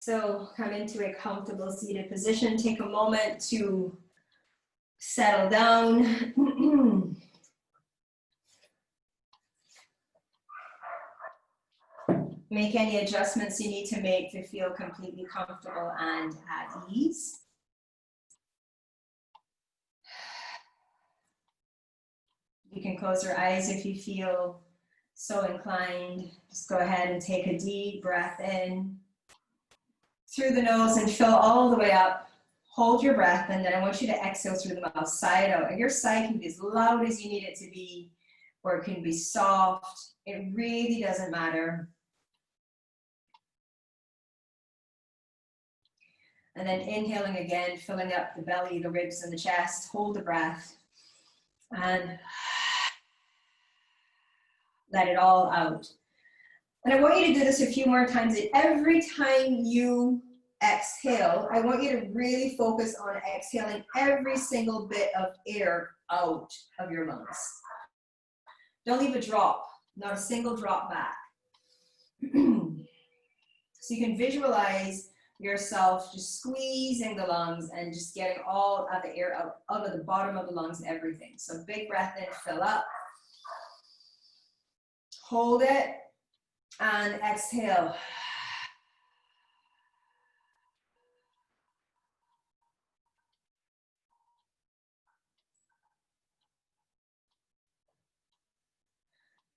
So come into a comfortable seated position. Take a moment to settle down. Make any adjustments you need to make to feel completely comfortable and at ease. You can close your eyes if you feel so inclined. Just go ahead and take a deep breath in through the nose and fill all the way up. Hold your breath, and then I want you to exhale through the mouth, side out. And your sigh can be as loud as you need it to be, or it can be soft. It really doesn't matter. And then inhaling again, filling up the belly, the ribs, and the chest. Hold the breath. And let it all out. And I want you to do this a few more times. And every time you exhale, I want you to really focus on exhaling every single bit of air out of your lungs. Don't leave a drop, not a single drop back. So you can visualize yourself just squeezing the lungs and just getting all of the air out of the bottom of the lungs and everything. So big breath in, fill up. Hold it and exhale.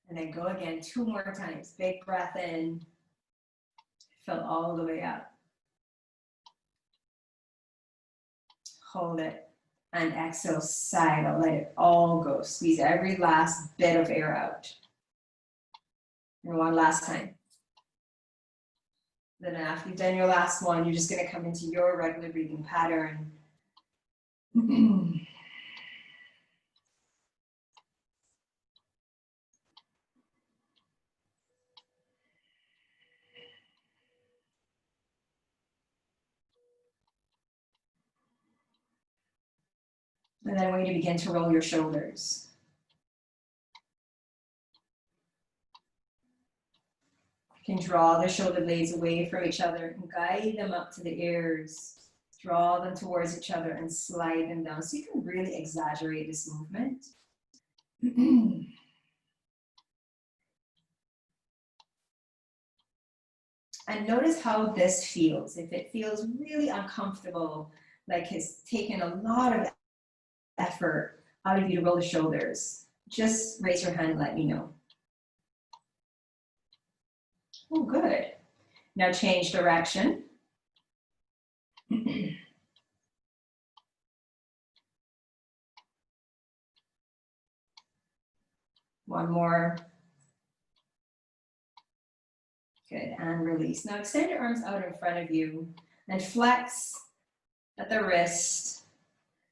And then go again 2 more times. Big breath in, fill all the way up. Hold it and exhale, sigh out, let it all go. Squeeze every last bit of air out. And one last time. Then after you've done your last one, you're just going to come into your regular breathing pattern. And then I want you to begin to roll your shoulders. You can draw the shoulder blades away from each other and guide them up to the ears. Draw them towards each other and slide them down. So you can really exaggerate this movement. And notice how this feels. If it feels really uncomfortable, like it's taken a lot of effort out of you to roll the shoulders, just raise your hand and let me know. Oh, good. Now change direction. One more. Good, and release. Now extend your arms out in front of you and flex at the wrist.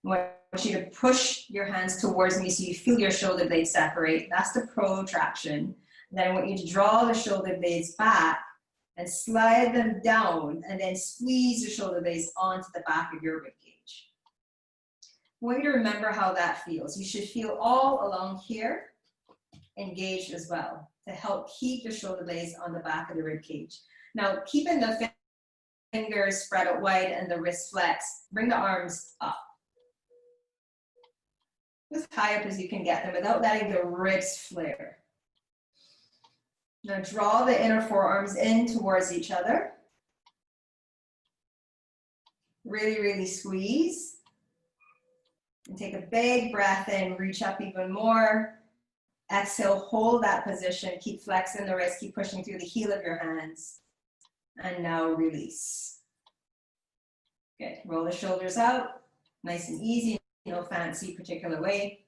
I want you to push your hands towards me so you feel your shoulder blades separate. That's the protraction. Then I want you to draw the shoulder blades back and slide them down, and then squeeze the shoulder blades onto the back of your rib cage. I want you to remember how that feels. You should feel all along here engaged as well to help keep the shoulder blades on the back of the rib cage. Now, keeping the fingers spread out wide and the wrist flex, bring the arms up. As high up as you can get them without letting the ribs flare. Now draw the inner forearms in towards each other. Really, really squeeze. And take a big breath in, reach up even more. Exhale, hold that position. Keep flexing the wrist, keep pushing through the heel of your hands. And now release. Good, roll the shoulders out. Nice and easy, no fancy particular way.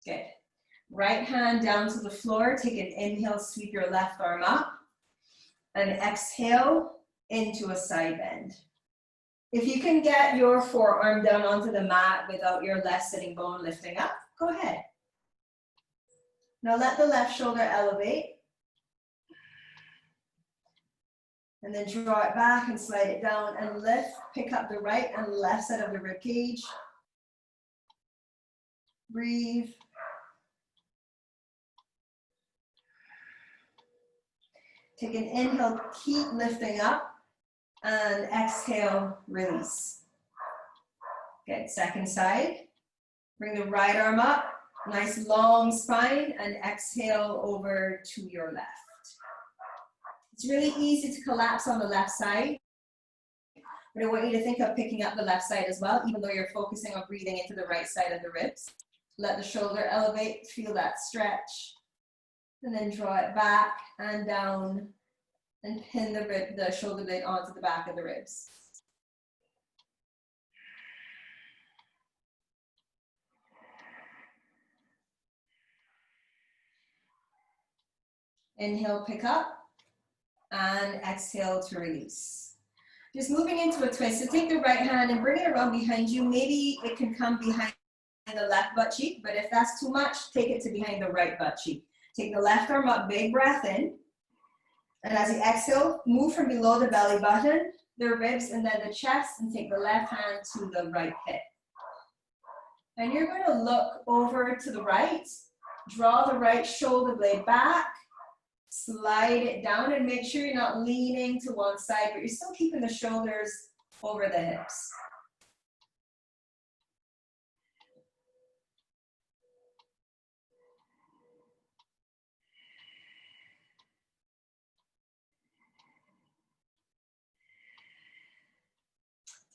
Good. Right hand down to the floor. Take an inhale, sweep your left arm up. And exhale into a side bend. If you can get your forearm down onto the mat without your left sitting bone lifting up, go ahead. Now let the left shoulder elevate. And then draw it back and slide it down and lift. Pick up the right and left side of the rib cage. Breathe. Take an inhale, keep lifting up. And exhale, release. Good, second side. Bring the right arm up, nice long spine, and exhale over to your left. It's really easy to collapse on the left side, but I want you to think of picking up the left side as well, even though you're focusing on breathing into the right side of the ribs. Let the shoulder elevate, feel that stretch, and then draw it back and down, and pin the shoulder blade onto the back of the ribs. Inhale, pick up, and exhale to release. Just moving into a twist. So take the right hand and bring it around behind you. Maybe it can come behind the left butt cheek, but if that's too much, take it to behind the right butt cheek. Take the left arm up, big breath in. And as you exhale, move from below the belly button, the ribs, and then the chest, and take the left hand to the right hip. And you're going to look over to the right, draw the right shoulder blade back, slide it down, and make sure you're not leaning to one side, but you're still keeping the shoulders over the hips.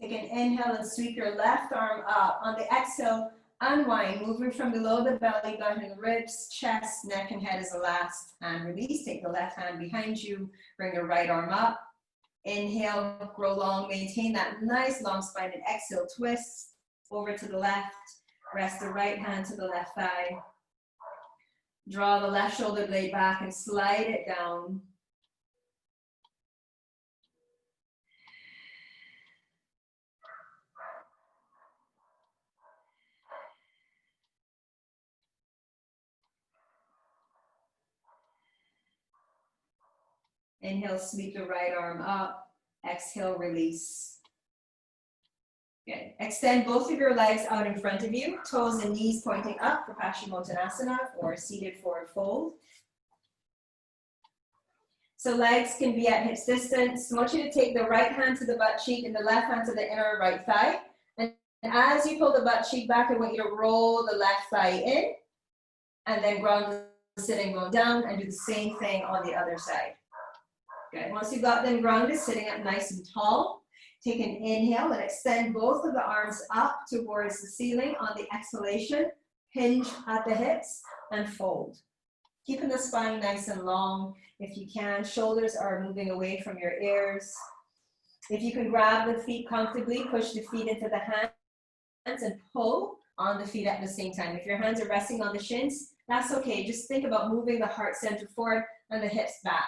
Take an inhale and sweep your left arm up. On the exhale, unwind, moving from below the belly button, ribs, chest, neck, and head is the last. And release. Take the left hand behind you. Bring your right arm up. Inhale, grow long, maintain that nice long spine, and exhale, twist over to the left. Rest the right hand to the left thigh. Draw the left shoulder blade back and slide it down. Inhale, sweep the right arm up. Exhale, release. Good. Extend both of your legs out in front of you, toes and knees pointing up for Paschimottanasana or seated forward fold. So legs can be at hips distance. I want you to take the right hand to the butt cheek and the left hand to the inner right thigh. And as you pull the butt cheek back, I want you to roll the left thigh in and then ground the sitting bone down, and do the same thing on the other side. Good. Once you've got them grounded, sitting up nice and tall, take an inhale and extend both of the arms up towards the ceiling. On the exhalation, hinge at the hips and fold. Keeping the spine nice and long if you can. Shoulders are moving away from your ears. If you can grab the feet comfortably, push the feet into the hands and pull on the feet at the same time. If your hands are resting on the shins, that's okay. Just think about moving the heart center forward and the hips back.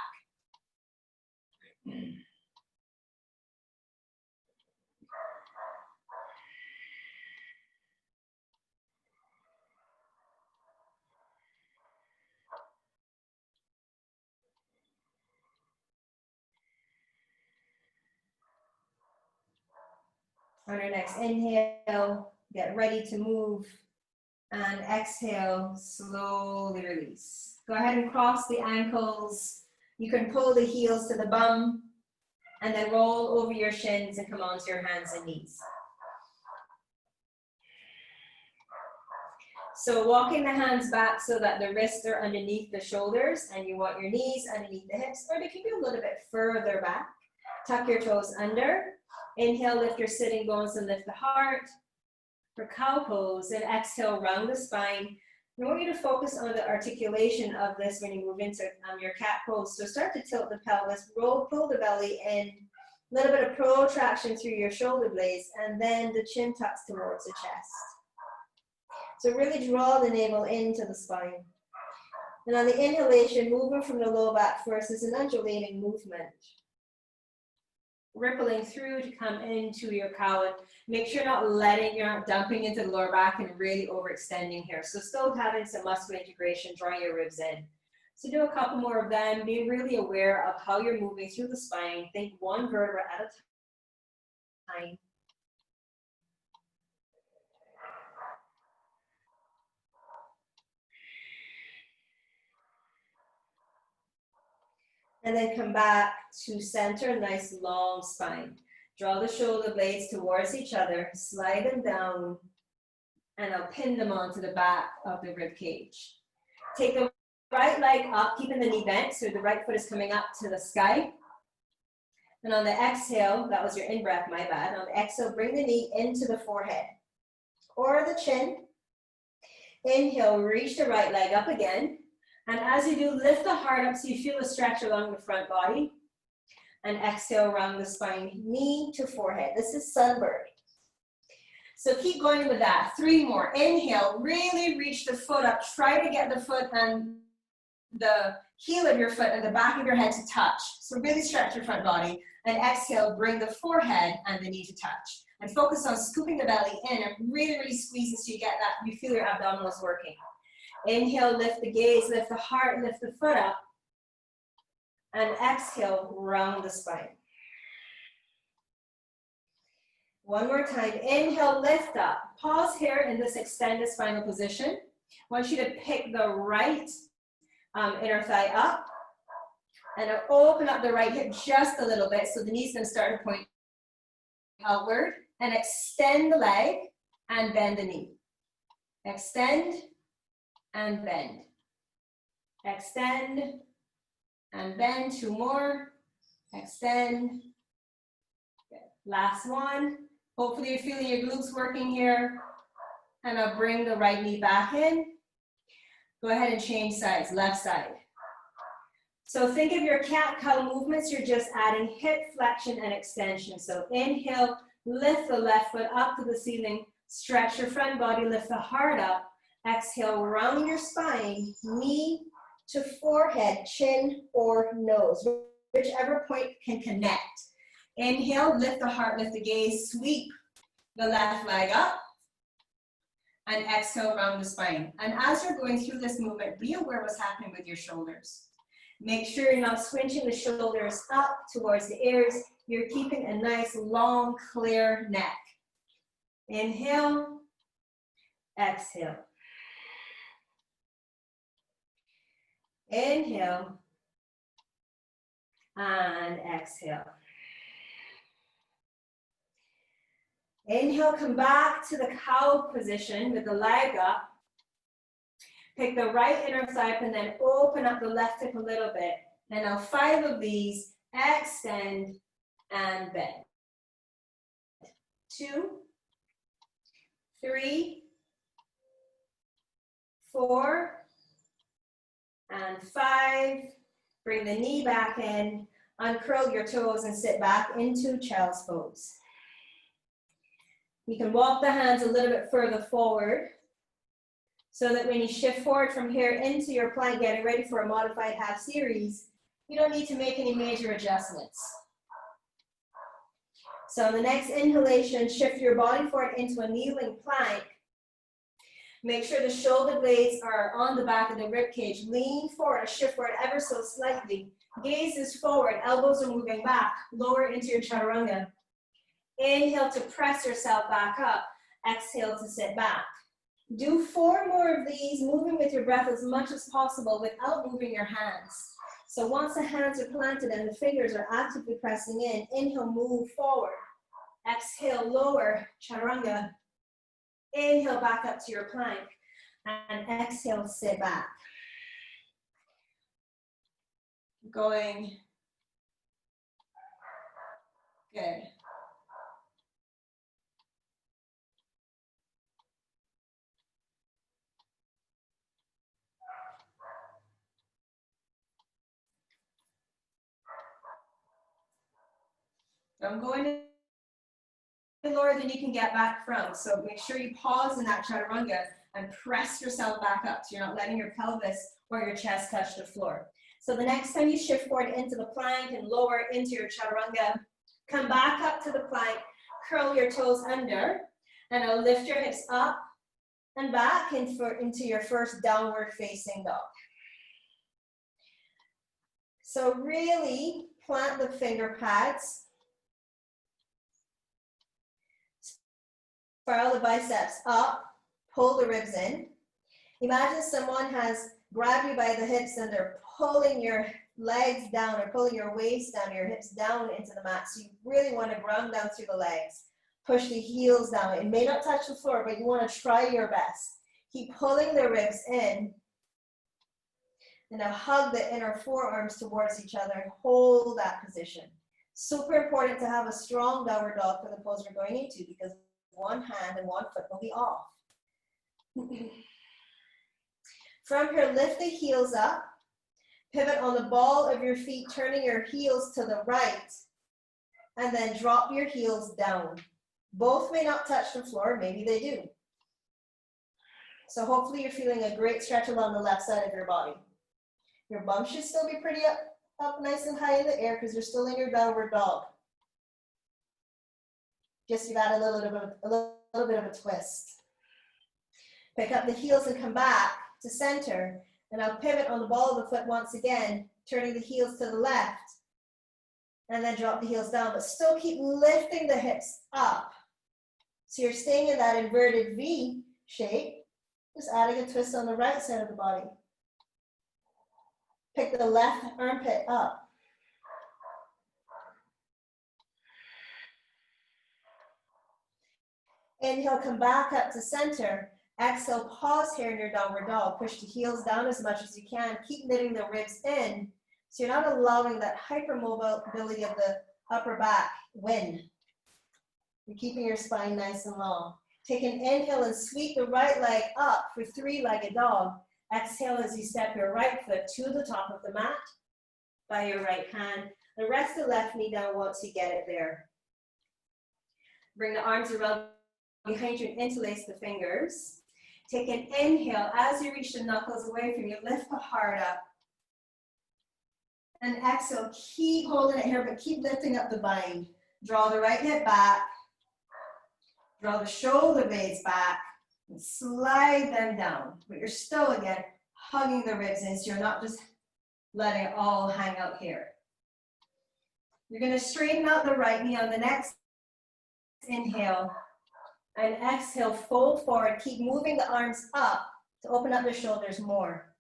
On our next inhale, get ready to move, and exhale, slowly release. Go ahead and cross the ankles. You can pull the heels to the bum, and then roll over your shins and come onto your hands and knees. So walking the hands back so that the wrists are underneath the shoulders, and you want your knees underneath the hips, or they can be a little bit further back. Tuck your toes under. Inhale, lift your sitting bones and lift the heart. For cow pose, and exhale, round the spine. I want you to focus on the articulation of this when you move into your cat pose. So start to tilt the pelvis, pull the belly in, a little bit of protraction through your shoulder blades, and then the chin tucks towards the chest. So really draw the navel into the spine. And on the inhalation, moving from the low back first is an undulating movement. Rippling through to come into your cow. And make sure you're not dumping into the lower back and really overextending here. So still having some muscular integration, drawing your ribs in. So do a couple more of them. Be really aware of how you're moving through the spine. Think one vertebra at a time. And then come back to center, nice long spine. Draw the shoulder blades towards each other, slide them down, and I'll pin them onto the back of the rib cage. Take the right leg up, keeping the knee bent, so the right foot is coming up to the sky. And on the exhale, that was your in-breath, my bad. On the exhale, bring the knee into the forehead or the chin. Inhale, reach the right leg up again. And as you do, lift the heart up so you feel a stretch along the front body. And exhale, round the spine, knee to forehead. This is sunbird. So keep going with that. 3 more. Inhale, really reach the foot up. Try to get the foot and the heel of your foot and the back of your head to touch. So really stretch your front body. And exhale, bring the forehead and the knee to touch. And focus on scooping the belly in and really, really squeezing so you get that, you feel your abdominals working. Inhale, lift the gaze, lift the heart, lift the foot up. And exhale, round the spine. One more time. Inhale, lift up. Pause here in this extended spinal position. I want you to pick the right inner thigh up. And open up the right hip just a little bit so the knee's going to start to point outward. And extend the leg and bend the knee. Extend and bend. Extend and bend. 2 more. Extend. Good. Last one. Hopefully you're feeling your glutes working here. And I'll bring the right knee back in. Go ahead and change sides, left side. So think of your cat-cow movements. You're just adding hip flexion and extension. So inhale, lift the left foot up to the ceiling. Stretch your front body, lift the heart up. Exhale, round your spine, knee to forehead, chin or nose, whichever point can connect. Inhale, lift the heart, lift the gaze, sweep the left leg up. And exhale, round the spine. And as you're going through this movement, be aware what's happening with your shoulders. Make sure you're not squinching the shoulders up towards the ears. You're keeping a nice, long, clear neck. Inhale, exhale. Inhale, and exhale. Inhale, come back to the cow position with the leg up. Pick the right inner thigh up and then open up the left hip a little bit. And now 5 of these, extend and bend. 2, 3, 4, and 5. Bring the knee back in, uncurl your toes and sit back into child's pose. You can walk the hands a little bit further forward so that when you shift forward from here into your plank, getting ready for a modified half series, you don't need to make any major adjustments. So the next inhalation, shift your body forward into a kneeling plank. Make sure the shoulder blades are on the back of the rib cage. Lean forward and shift forward ever so slightly. Gaze is forward, elbows are moving back. Lower into your chaturanga. Inhale to press yourself back up. Exhale to sit back. Do 4 more of these, moving with your breath as much as possible without moving your hands. So once the hands are planted and the fingers are actively pressing in, inhale, move forward. Exhale, lower, chaturanga. Inhale, back up to your plank. And exhale, sit back. Going. Good. I'm going lower than you can get back from. So make sure you pause in that chaturanga and press yourself back up so you're not letting your pelvis or your chest touch the floor. So the next time you shift forward into the plank and lower into your chaturanga, come back up to the plank, curl your toes under, and I'll lift your hips up and back into your first downward facing dog. So really plant the finger pads. Spiral the biceps up, pull the ribs in. Imagine someone has grabbed you by the hips and they're pulling your legs down or pulling your waist down, your hips down into the mat. So you really want to ground down through the legs. Push the heels down. It may not touch the floor, but you want to try your best. Keep pulling the ribs in. And now hug the inner forearms towards each other and hold that position. Super important to have a strong downward dog for the pose we're going into, because one hand and one foot will be off. From here, lift the heels up. Pivot on the ball of your feet, turning your heels to the right. And then drop your heels down. Both may not touch the floor, maybe they do. So hopefully you're feeling a great stretch along the left side of your body. Your bum should still be pretty up nice and high in the air because you're still in your downward dog. Just you've added a little bit of a twist. Pick up the heels and come back to center. And I'll pivot on the ball of the foot once again, turning the heels to the left. And then drop the heels down, but still keep lifting the hips up. So you're staying in that inverted V shape, just adding a twist on the right side of the body. Pick the left armpit up. Inhale, come back up to center. Exhale, pause here in your downward dog. Push the heels down as much as you can. Keep knitting the ribs in, so you're not allowing that hypermobility of the upper back win. You're keeping your spine nice and long. Take an inhale and sweep the right leg up for three-legged dog. Exhale as you step your right foot to the top of the mat by your right hand. And rest the left knee down once you get it there. Bring the arms around behind you and interlace the fingers. Take an inhale. As you reach the knuckles away from you, lift the heart up. And exhale, keep holding it here, but keep lifting up the bind. Draw the right hip back. Draw the shoulder blades back. And slide them down. But you're still, again, hugging the ribs in, so you're not just letting it all hang out here. You're going to straighten out the right knee on the next inhale. And exhale, fold forward. Keep moving the arms up to open up the shoulders more.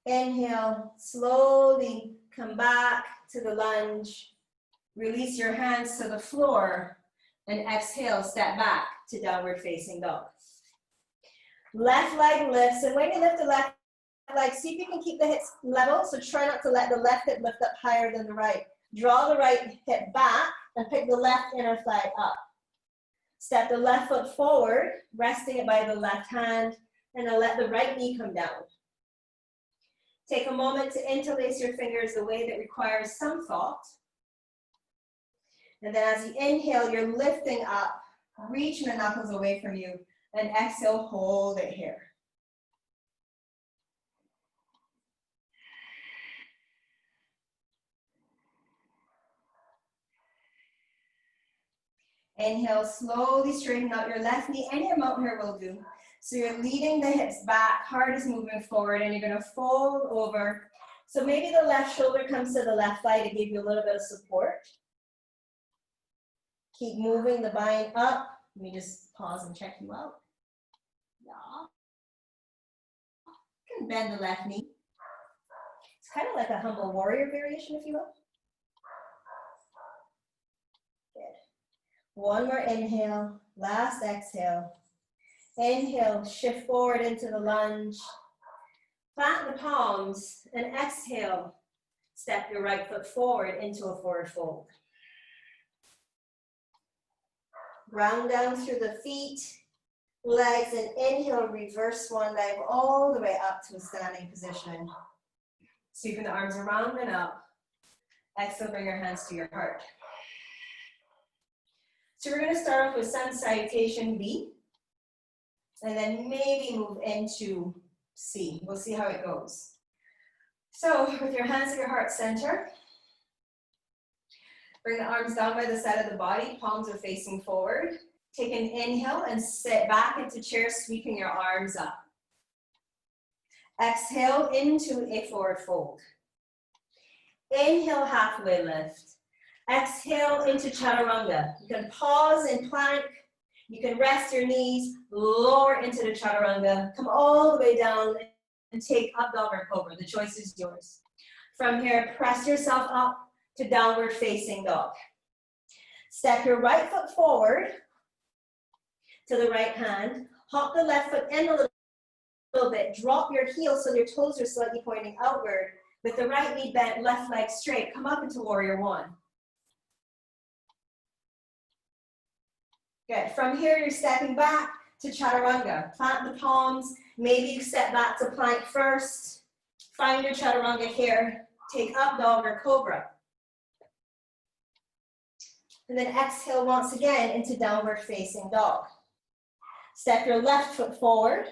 Inhale, slowly come back to the lunge. Release your hands to the floor. And exhale, step back to downward facing dog. Left leg lifts, and when you lift the left leg, see if you can keep the hips level, so try not to let the left hip lift up higher than the right. Draw the right hip back and pick the left inner thigh up. Step the left foot forward, resting it by the left hand, and then let the right knee come down. Take a moment to interlace your fingers the way that requires some thought. And then as you inhale, you're lifting up, reaching the knuckles away from you, and exhale, hold it here. Inhale, slowly straighten out your left knee, and your mountain here will do. So you're leading the hips back, heart is moving forward, and you're gonna fold over. So maybe the left shoulder comes to the left thigh to give you a little bit of support. Keep moving the bind up. Let me just pause and check you out. Yeah. You can bend the left knee. It's kind of like a humble warrior variation, if you will. Good. One more inhale, last exhale. Inhale, shift forward into the lunge. Flatten the palms and exhale. Step your right foot forward into a forward fold. Ground down through the feet, legs, and inhale, reverse one leg all the way up to a standing position. Sweeping the arms around and up. Exhale, bring your hands to your heart. So we're going to start off with sun salutation B, and then maybe move into C. We'll see how it goes. So with your hands at your heart center, bring the arms down by the side of the body, palms are facing forward. Take an inhale and sit back into chair, sweeping your arms up. Exhale into a forward fold. Inhale, halfway lift. Exhale into chaturanga. You can pause in plank. You can rest your knees, lower into the chaturanga. Come all the way down and take up downward cobra. The choice is yours. From here, press yourself up to downward facing dog. Step your right foot forward to the right hand. Hop the left foot in a little bit. Drop your heels so your toes are slightly pointing outward. With the right knee bent, left leg straight. Come up into warrior one. Good. From here, you're stepping back to chaturanga. Plant the palms. Maybe you step back to plank first. Find your chaturanga here. Take up dog or cobra. And then exhale once again into downward facing dog. Step your left foot forward.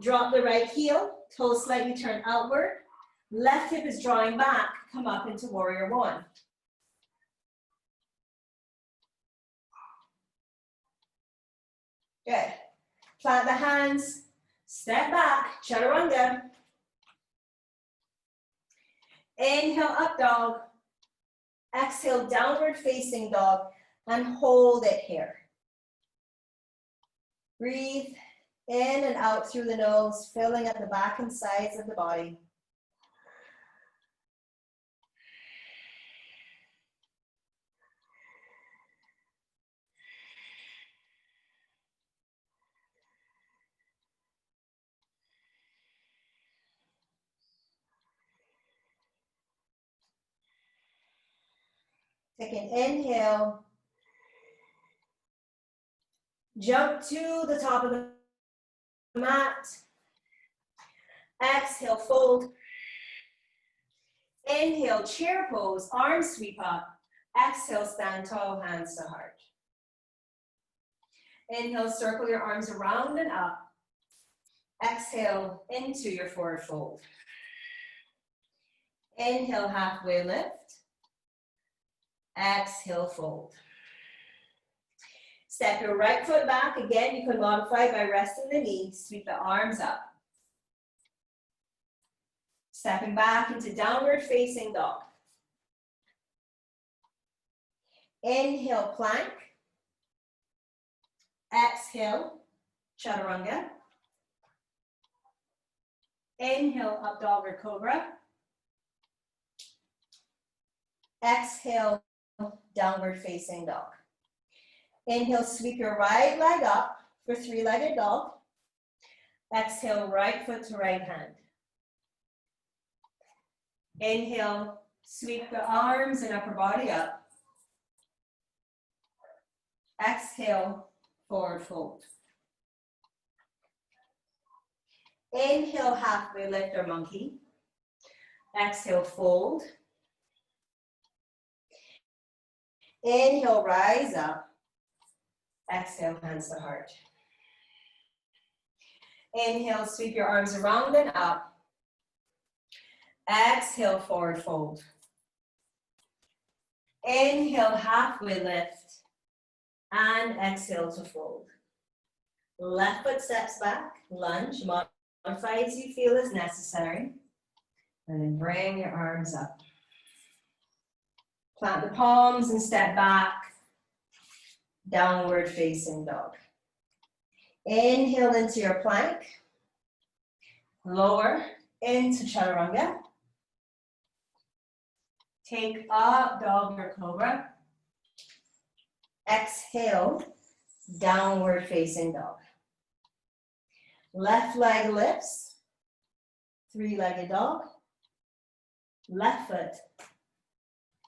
Drop the right heel. Toes slightly turn outward. Left hip is drawing back. Come up into warrior one. Good. Plant the hands. Step back. Chaturanga. Inhale, up dog. Exhale, downward facing dog. And hold it here. Breathe in and out through the nose, filling up the back and sides of the body. Take an inhale. Jump to the top of the mat. Exhale, fold. Inhale, chair pose, arms sweep up. Exhale, stand tall, hands to heart. Inhale, circle your arms around and up. Exhale, into your forward fold. Inhale, halfway lift. Exhale, fold. Step your right foot back. Again, you can modify by resting the knee. Sweep the arms up. Stepping back into downward facing dog. Inhale, plank. Exhale, chaturanga. Inhale, up dog or cobra. Exhale, downward facing dog. Inhale, sweep your right leg up for three-legged dog. Exhale, right foot to right hand. Inhale, sweep the arms and upper body up. Exhale, forward fold. Inhale, halfway lift or monkey. Exhale, fold. Inhale, rise up. Exhale, hands to heart. Inhale, sweep your arms around and up. Exhale, forward fold. Inhale, halfway lift. And exhale to fold. Left foot steps back, lunge, modify as you feel is necessary. And then bring your arms up. Plant the palms and step back. Downward facing dog. Inhale into your plank. Lower into chaturanga. Take up dog or cobra. Exhale, downward facing dog. Left leg lifts. Three-legged dog. Left foot,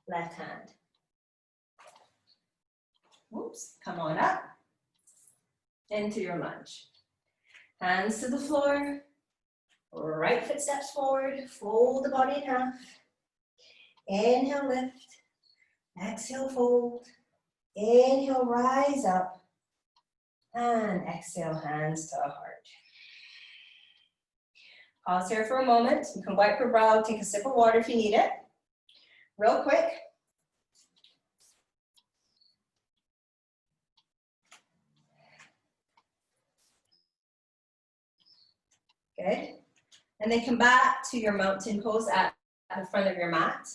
left hand. Oops, come on up. Into your lunge. Hands to the floor. Right foot steps forward. Fold the body in half. Inhale, lift. Exhale, fold. Inhale, rise up. And exhale, hands to heart. Pause here for a moment. You can wipe your brow, take a sip of water if you need it. Real quick. Good. And then come back to your mountain pose at the front of your mat.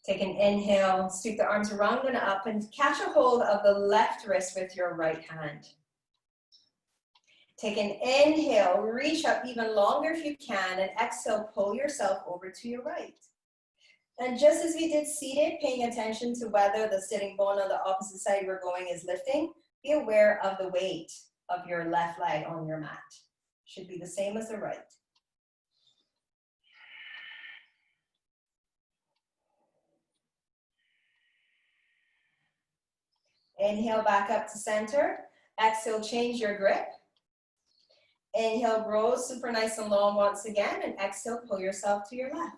Take an inhale, sweep the arms around and up, and catch a hold of the left wrist with your right hand. Take an inhale, reach up even longer if you can, and exhale, pull yourself over to your right. And just as we did seated, paying attention to whether the sitting bone on the opposite side we're going is lifting, be aware of the weight of your left leg on your mat. Should be the same as the right. Inhale back up to center. Exhale, change your grip. Inhale, grow super nice and long once again, and exhale, pull yourself to your left.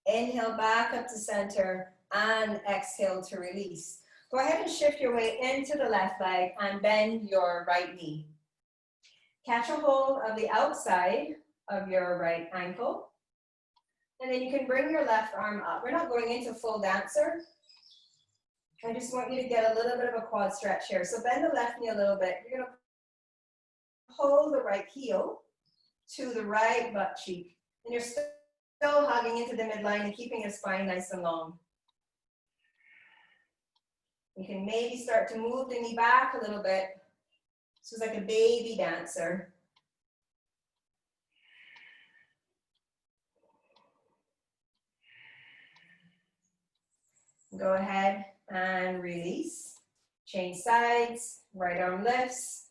Inhale back up to center and exhale to release. Go ahead and shift your weight into the left leg and bend your right knee. Catch a hold of the outside of your right ankle. And then you can bring your left arm up. We're not going into full dancer. I just want you to get a little bit of a quad stretch here. So bend the left knee a little bit. You're going to pull the right heel to the right butt cheek. And you're still hugging into the midline and keeping your spine nice and long. You can maybe start to move the knee back a little bit. So it's like a baby dancer. Go ahead and release. Change sides, right arm lifts.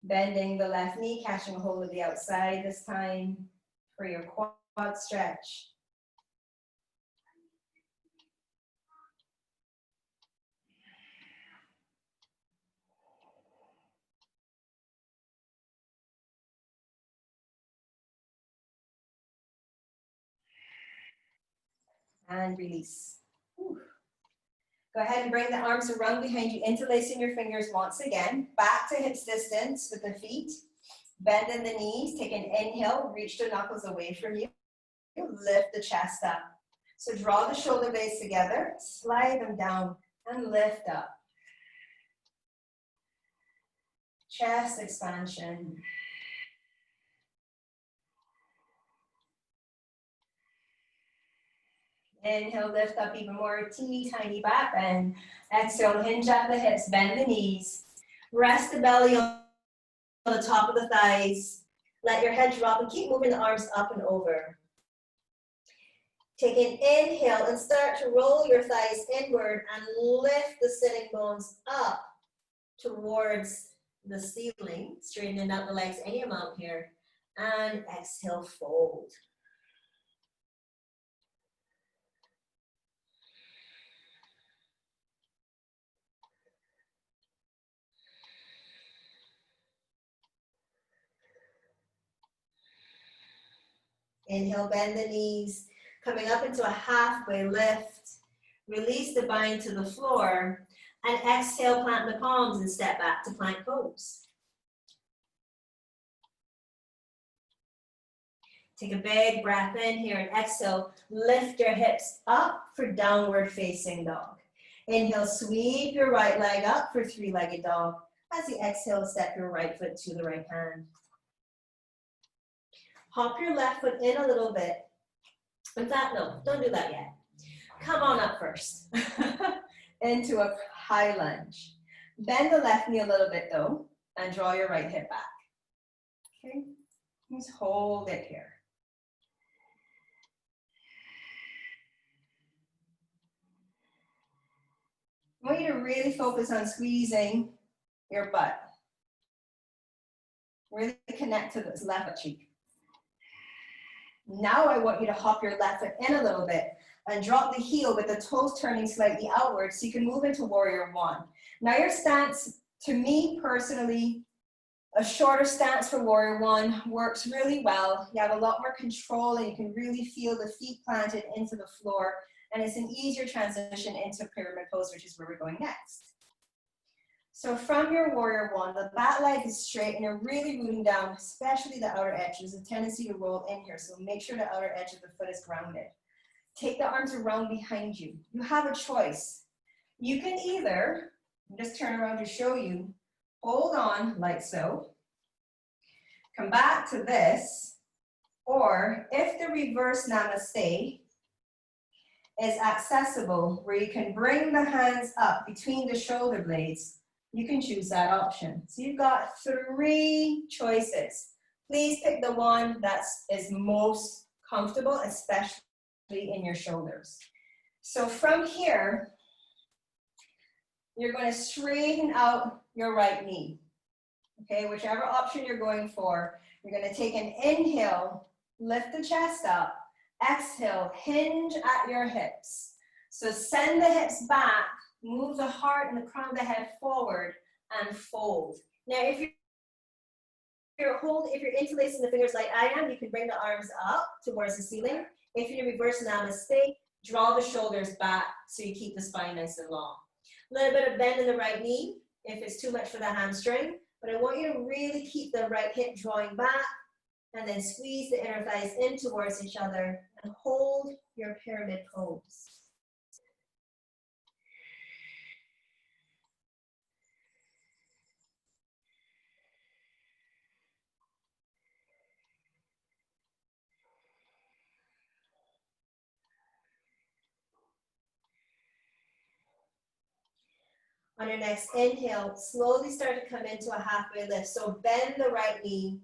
Bending the left knee, catching a hold of the outside this time for your quad stretch. And release. Whew. Go ahead and bring the arms around behind you, interlacing your fingers once again. Back to hips distance with the feet. Bend in the knees. Take an inhale, reach the knuckles away from you. Lift the chest up. So draw the shoulder blades together, slide them down, and lift up. Chest expansion. Inhale, lift up even more, teeny tiny back bend. Exhale, hinge at the hips, bend the knees. Rest the belly on the top of the thighs. Let your head drop and keep moving the arms up and over. Take an inhale and start to roll your thighs inward and lift the sitting bones up towards the ceiling. Straightening out the legs any amount here. And exhale, fold. Inhale, bend the knees, coming up into a halfway lift. Release the bind to the floor, and exhale, plant the palms and step back to plank pose. Take a big breath in here and exhale, lift your hips up for downward facing dog. Inhale, sweep your right leg up for three-legged dog. As you exhale, step your right foot to the right hand. Hop your left foot in a little bit. In fact, no, don't do that yet. Come on up first. Into a high lunge. Bend the left knee a little bit though, and draw your right hip back. Okay, just hold it here. I want you to really focus on squeezing your butt. Really connect to this left butt cheek. Now I want you to hop your left foot in a little bit and drop the heel with the toes turning slightly outward so you can move into warrior one. Now your stance, to me personally, a shorter stance for warrior one works really well. You have a lot more control and you can really feel the feet planted into the floor, and it's an easier transition into pyramid pose, which is where we're going next. So from your warrior one, the back leg is straight and you're really rooting down, especially the outer edge. There's a tendency to roll in here, so make sure the outer edge of the foot is grounded. take the arms around behind you. You have a choice. You can either, just turn around to show you, hold on like so, come back to this, or if the reverse namaste is accessible, where you can bring the hands up between the shoulder blades, you can choose that option. So you've got 3 choices. Please pick the one that is most comfortable, especially in your shoulders. So from here, you're going to straighten out your right knee. Okay, whichever option you're going for, you're going to take an inhale, lift the chest up, exhale, hinge at your hips. So send the hips back, move the heart and the crown of the head forward, and fold. Now, if you're interlacing the fingers like I am, you can bring the arms up towards the ceiling. If you're in reverse namaste, draw the shoulders back so you keep the spine nice and long. A little bit of bend in the right knee if it's too much for the hamstring, but I want you to really keep the right hip drawing back and then squeeze the inner thighs in towards each other and hold your pyramid pose. On your next inhale, slowly start to come into a halfway lift. So bend the right knee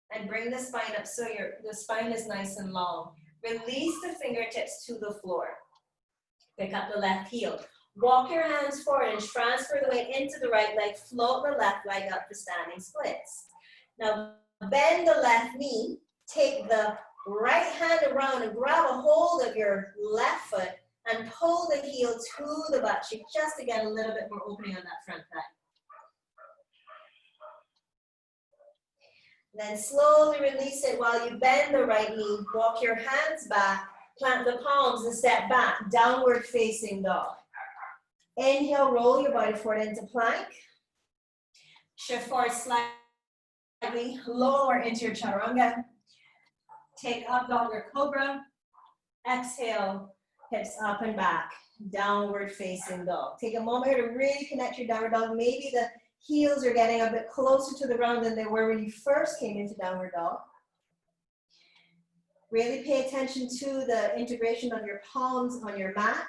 and bring the spine up so the spine is nice and long. Release the fingertips to the floor. Pick up the left heel. Walk your hands forward and transfer the weight into the right leg. Float the left leg up for standing splits. Now bend the left knee. Take the right hand around and grab a hold of your left foot and pull the heel to the butt cheek just to get a little bit more opening on that front thigh. Then slowly release it while you bend the right knee. Walk your hands back, plant the palms and step back, downward facing dog. Inhale, roll your body forward into plank. Shift forward slightly, lower into your chaturanga. Take up dog or cobra. Exhale, hips up and back, downward facing dog. Take a moment here to really connect your downward dog. Maybe the heels are getting a bit closer to the ground than they were when you first came into downward dog. Really pay attention to the integration of your palms on your mat.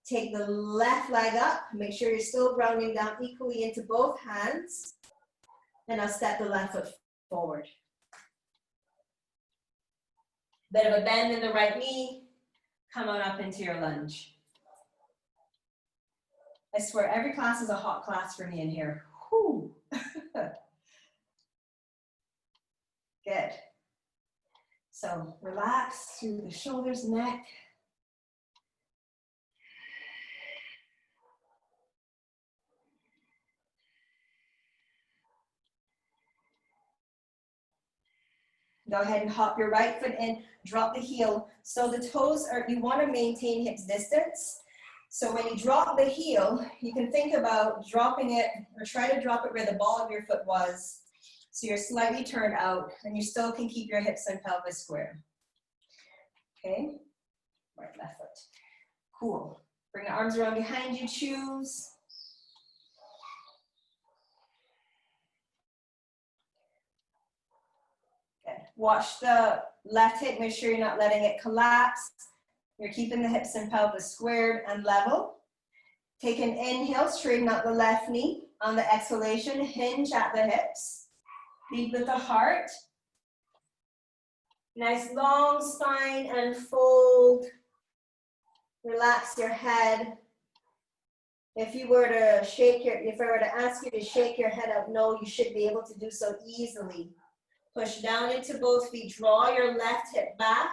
Take the left leg up. Make sure you're still grounding down equally into both hands. And I'll step the left foot forward. Bit of a bend in the right knee. Come on up into your lunge. I swear every class is a hot class for me in here. Whew. Good. So relax through the shoulders, neck. Go ahead and hop your right foot in, drop the heel. So the toes are, you want to maintain hips distance. So when you drop the heel, you can think about dropping it or try to drop it where the ball of your foot was. So you're slightly turned out and you still can keep your hips and pelvis square. Okay, right, left foot. Cool. Bring the arms around behind you, choose. Good. Watch the left hip, make sure you're not letting it collapse. You're keeping the hips and pelvis squared and level. Take an inhale, straighten out the left knee. On the exhalation, hinge at the hips. Lead with the heart. Nice long spine and fold. Relax your head. If I were to ask you to shake your head out, no, you should be able to do so easily. Push down into both feet. Draw your left hip back.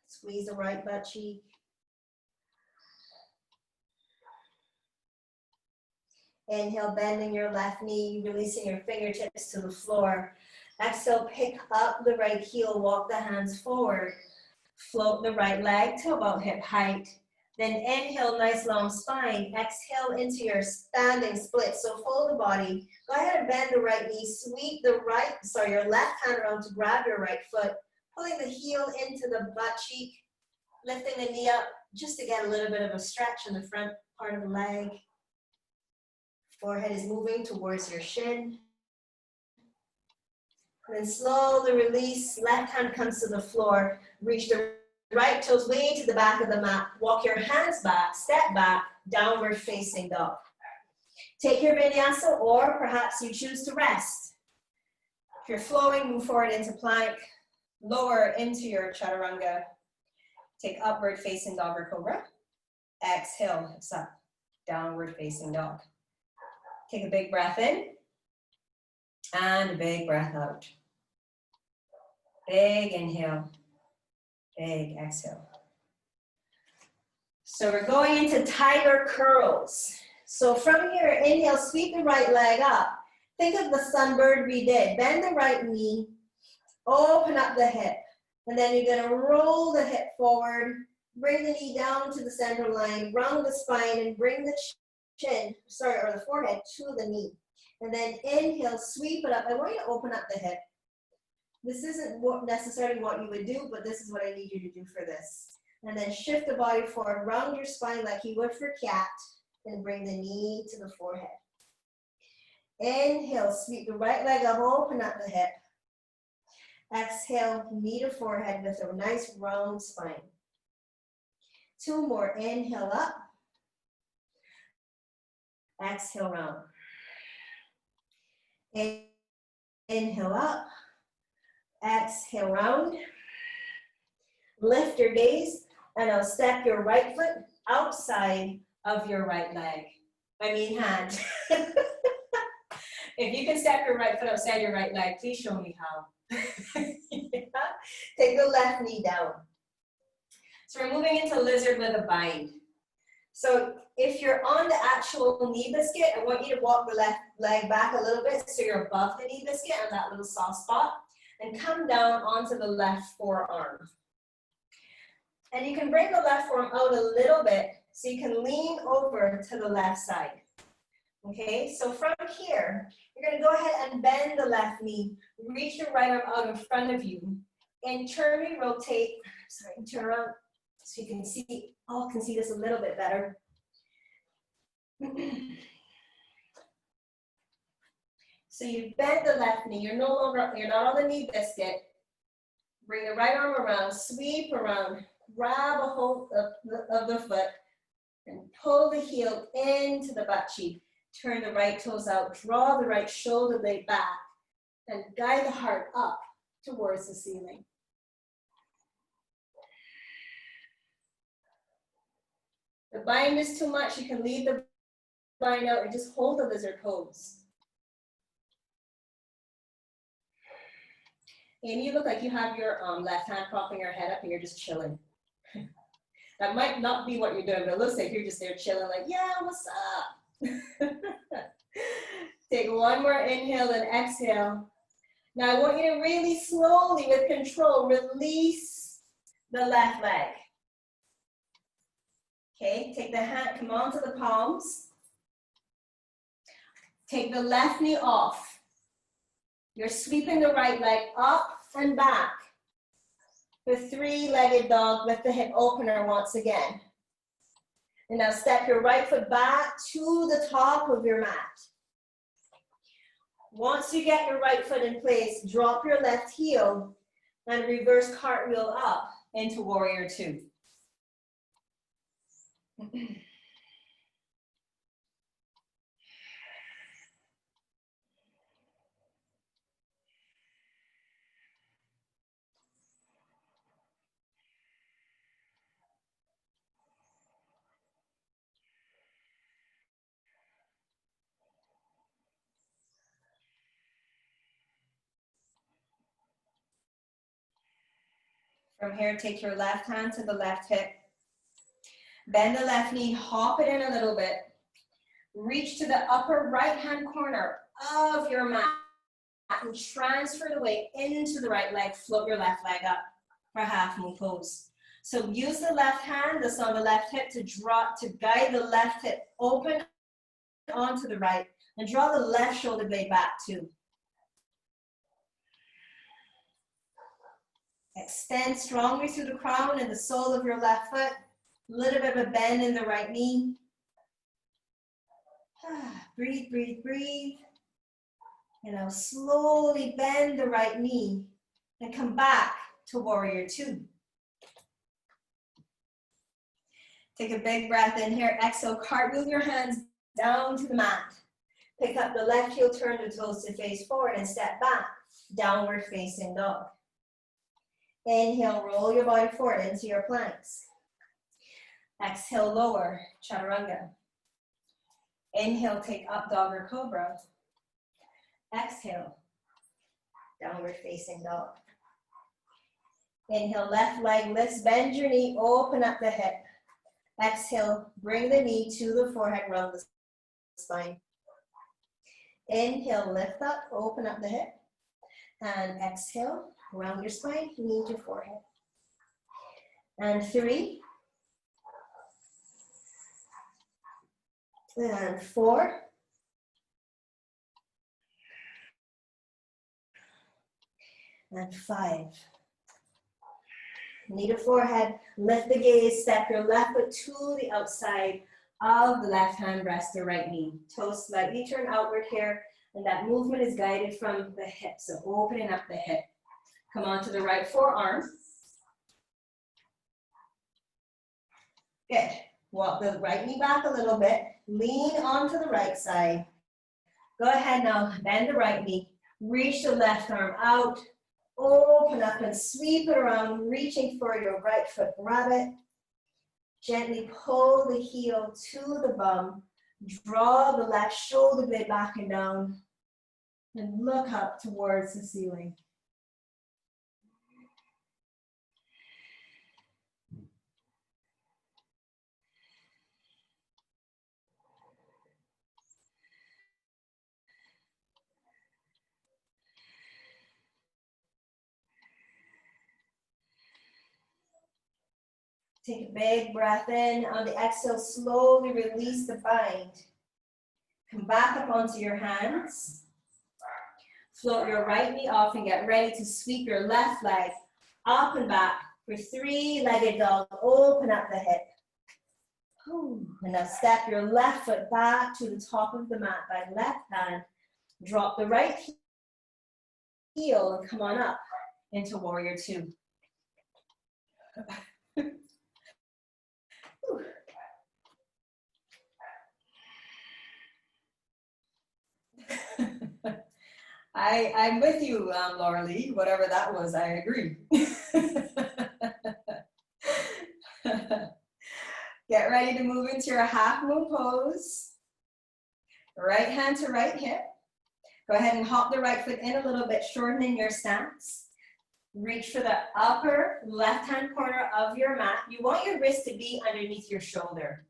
Squeeze the right butt cheek. Inhale, bending your left knee, releasing your fingertips to the floor. Exhale, pick up the right heel, walk the hands forward. Float the right leg to about hip height. Then inhale, nice long spine. Exhale into your standing split. So fold the body. Go ahead and bend the right knee. Sweep the your left hand around to grab your right foot. Pulling the heel into the butt cheek. Lifting the knee up just to get a little bit of a stretch in the front part of the leg. Forehead is moving towards your shin. And then slowly release. Left hand comes to the floor. Reach the right toes way to the back of the mat. Walk your hands back, step back, downward facing dog. Take your vinyasa, or perhaps you choose to rest. If you're flowing, move forward into plank, lower into your chaturanga. Take upward facing dog or cobra. Exhale, hips up, downward facing dog. Take a big breath in, and a big breath out. Big inhale. Big exhale. So we're going into tiger curls. So from here, inhale, sweep the right leg up. Think of the sunbird we did. Bend the right knee, open up the hip, and then you're gonna roll the hip forward, bring the knee down to the center line, round the spine, and bring the the forehead to the knee. And then inhale, sweep it up. I want you to open up the hip. This isn't necessarily what you would do, but this is what I need you to do for this. And then shift the body forward, round your spine like you would for cat, and bring the knee to the forehead. Inhale, sweep the right leg up, open up the hip. Exhale, knee to forehead with a nice round spine. 2 more, inhale up. Exhale, round. Inhale up. Exhale, round. Lift your gaze, and I'll step your right foot outside of your right leg. Hand. If you can step your right foot outside your right leg, please show me how. Yeah. Take the left knee down. So we're moving into lizard with a bind. So if you're on the actual knee biscuit, I want you to walk the left leg back a little bit so you're above the knee biscuit on that little soft spot, and come down onto the left forearm. And you can bring the left forearm out a little bit so you can lean over to the left side. Okay, so from here, you're gonna go ahead and bend the left knee, reach your right arm out in front of you, internally rotate, turn around so you can see, all can see this a little bit better. So you bend the left knee, you're not on the knee biscuit. Bring the right arm around, sweep around, grab a hold of the foot, and pull the heel into the butt cheek. Turn the right toes out, draw the right shoulder blade back, and guide the heart up towards the ceiling. The bind is too much, you can leave the bind out and just hold the lizard pose. And you look like you have your left hand propping your head up and you're just chilling. That might not be what you're doing, but it looks like you're just there chilling like, yeah, what's up? Take 1 more inhale and exhale. Now I want you to really slowly, with control, release the left leg. Okay, take the hand, come on to the palms. Take the left knee off. You're sweeping the right leg up and back. The 3-legged dog with the hip opener once again. And now step your right foot back to the top of your mat. Once you get your right foot in place, drop your left heel and reverse cartwheel up into warrior 2. From here, take your left hand to the left hip. Bend the left knee, hop it in a little bit. Reach to the upper right-hand corner of your mat and transfer the weight into the right leg. Float your left leg up. for half moon pose. So use the left hand that's on the left hip to guide the left hip open onto the right, and draw the left shoulder blade back too. Extend strongly through the crown and the sole of your left foot. A little bit of a bend in the right knee. Breathe, breathe, breathe. And now slowly bend the right knee and come back to warrior two. Take a big breath in here. Exhale, cartwheel your hands down to the mat. Pick up the left heel, turn the toes to face forward and step back. Downward facing dog. Inhale, roll your body forward into your planks. Exhale, lower, chaturanga. Inhale, take up dog or cobra. Exhale, downward facing dog. Inhale, left leg lifts, bend your knee, open up the hip. Exhale, bring the knee to the forehead, round the spine. Inhale, lift up, open up the hip. And exhale, round your spine, knee to forehead. And 3. And 4. And 5. Knee to forehead, lift the gaze, step your left foot to the outside of the left hand, rest the right knee. Toes slightly turn outward here, and that movement is guided from the hip, so opening up the hip. Come onto the right forearm. Good. Walk the right knee back a little bit, lean onto the right side. Go ahead now, bend the right knee, reach the left arm out, open up and sweep it around, reaching for your right foot, grab it. Gently pull the heel to the bum, draw the left shoulder blade back and down, and look up towards the ceiling. Take a big breath in. On the exhale, slowly release the bind. Come back up onto your hands. Float your right knee off and get ready to sweep your left leg up and back for 3-legged dog. Open up the hip. And now step your left foot back to the top of the mat by left hand. Drop the right heel and come on up into warrior two. I'm with you, Laura Lee. Whatever that was, I agree. Get ready to move into your half moon pose. Right hand to right hip. Go ahead and hop the right foot in a little bit, shortening your stance. Reach for the upper left-hand corner of your mat. You want your wrist to be underneath your shoulder.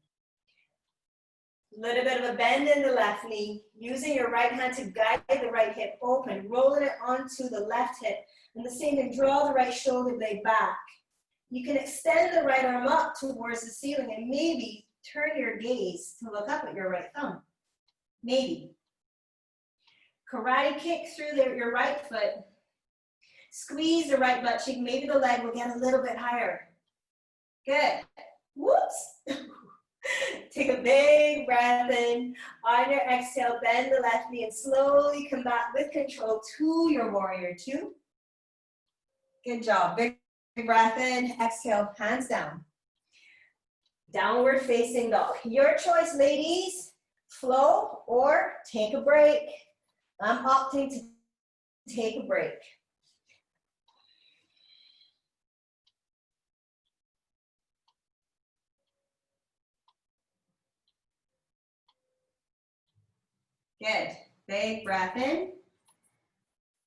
Little bit of a bend in the left knee, using your right hand to guide the right hip open, rolling it onto the left hip, and the same thing, draw the right shoulder blade back. You can extend the right arm up towards the ceiling and maybe turn your gaze to look up at your right thumb. Maybe. Karate kick through your right foot. Squeeze the right butt cheek, maybe the leg will get a little bit higher. Good. Whoops. Take a big breath in. On your exhale, bend the left knee and slowly come back with control to your warrior two. Good job. Big breath in. Exhale, hands down. Downward facing dog. Your choice, ladies. Flow or take a break. I'm opting to take a break. Good. Big breath in.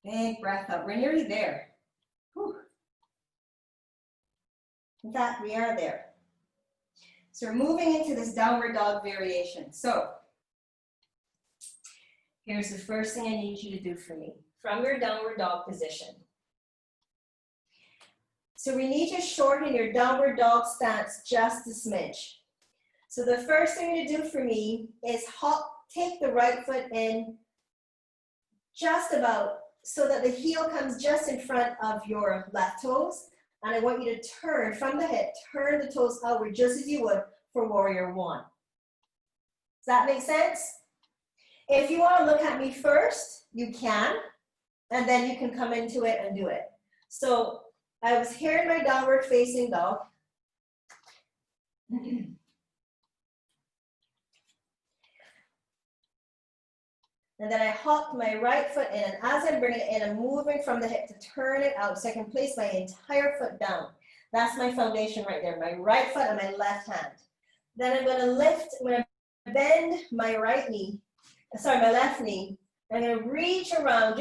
Big breath out. We're nearly there. Whew. In fact, we are there. So we're moving into this downward dog variation. So here's the first thing I need you to do for me. From your downward dog position, So we need to shorten your downward dog stance just a smidge. So the first thing to do for me is take the right foot in just about so that the heel comes just in front of your left toes. And I want you to turn from the hip, turn the toes outward just as you would for warrior one. Does that make sense? If you want to look at me first, you can, and then you can come into it and do it. So I was here in my downward facing dog. And then I hop my right foot in, and as I bring it in, I'm moving from the hip to turn it out so I can place my entire foot down. That's my foundation right there, my right foot and my left hand. Then I'm gonna lift, I'm gonna bend my left knee. I'm gonna reach around,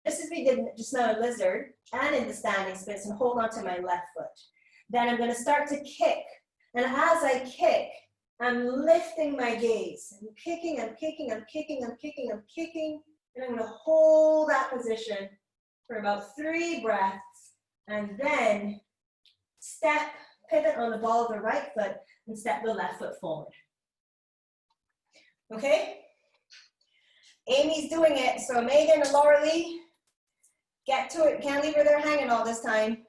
just as we did just now in lizard and in the standing splits, and hold on to my left foot. Then I'm gonna start to kick. And as I kick, I'm lifting my gaze. I'm kicking, I'm kicking, I'm kicking, I'm kicking, I'm kicking. And I'm gonna hold that position for about 3 breaths. And then step, pivot on the ball of the right foot and step the left foot forward. Okay? Amy's doing it. So Megan and Laura Lee, get to it. Can't leave her there hanging all this time.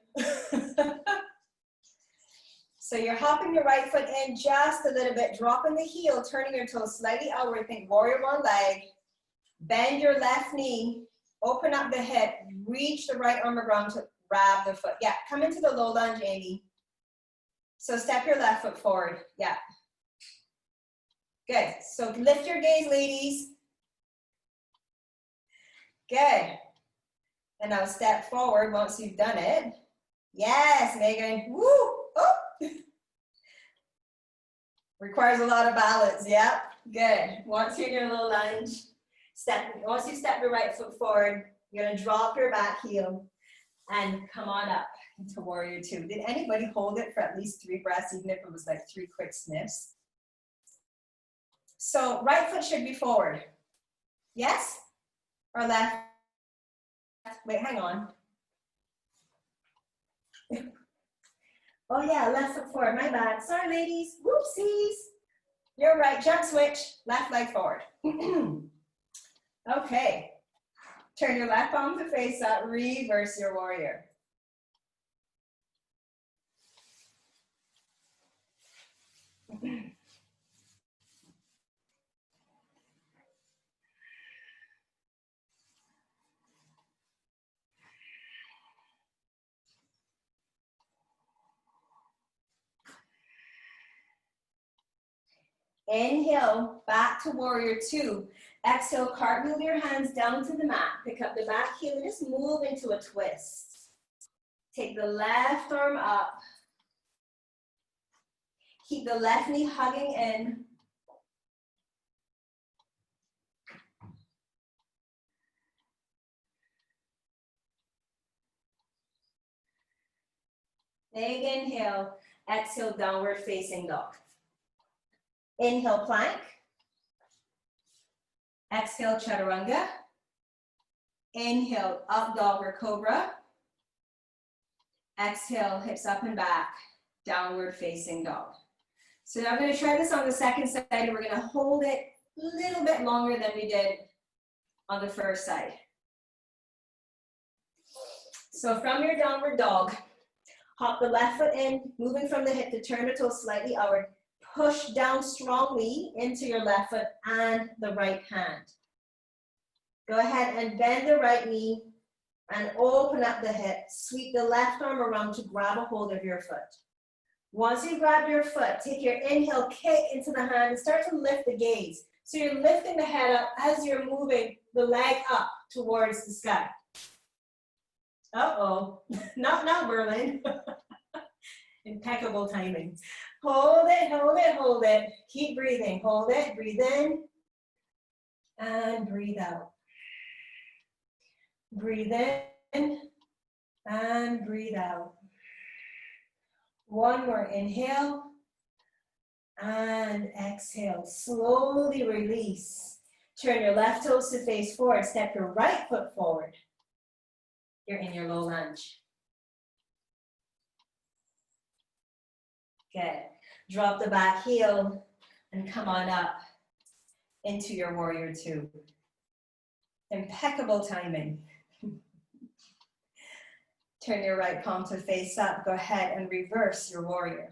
So you're hopping your right foot in just a little bit, dropping the heel, turning your toes slightly outward. Think warrior one leg. Bend your left knee, open up the hip, reach the right arm around to grab the foot. Yeah, come into the low lunge, Amy. So step your left foot forward. Yeah. Good. So lift your gaze, ladies. Good. And now step forward once you've done it. Yes, Megan. Woo! Oh. Requires a lot of balance, yeah? Good. Once you're in a little lunge, once you step your right foot forward, you're gonna drop your back heel and come on up into warrior two. Did anybody hold it for at least 3 breaths, even if it was like 3 quick sniffs? So right foot should be forward. Yes? Or left? Wait, hang on. Oh yeah, left foot forward, my bad. Sorry ladies, whoopsies. You're right, jump switch, left leg forward. Okay, turn your left palm to face up, reverse your warrior. Inhale, back to warrior two. Exhale, cartwheel your hands down to the mat. Pick up the back heel and just move into a twist. Take the left arm up. Keep the left knee hugging in. Big inhale, exhale, downward facing dog. Inhale, plank. Exhale, chaturanga. Inhale, up dog or cobra. Exhale, hips up and back, downward facing dog. So now I'm going to try this on the second side, and we're going to hold it a little bit longer than we did on the first side. So from your downward dog, hop the left foot in, moving from the hip to turn the toes slightly outward. Push down strongly into your left foot and the right hand. Go ahead and bend the right knee and open up the hip. Sweep the left arm around to grab a hold of your foot. Once you grab your foot, take your inhale, kick into the hand and start to lift the gaze. So you're lifting the head up as you're moving the leg up towards the sky. Uh-oh, not Berlin. Impeccable timing. Hold it, hold it, hold it. Keep breathing. Hold it, breathe in, and breathe out. Breathe in, and breathe out. One more inhale, and exhale. Slowly release. Turn your left toes to face forward. Step your right foot forward. You're in your low lunge. Good. Drop the back heel and come on up into your warrior two. Impeccable timing. Turn your right palm to face up. Go ahead and reverse your warrior.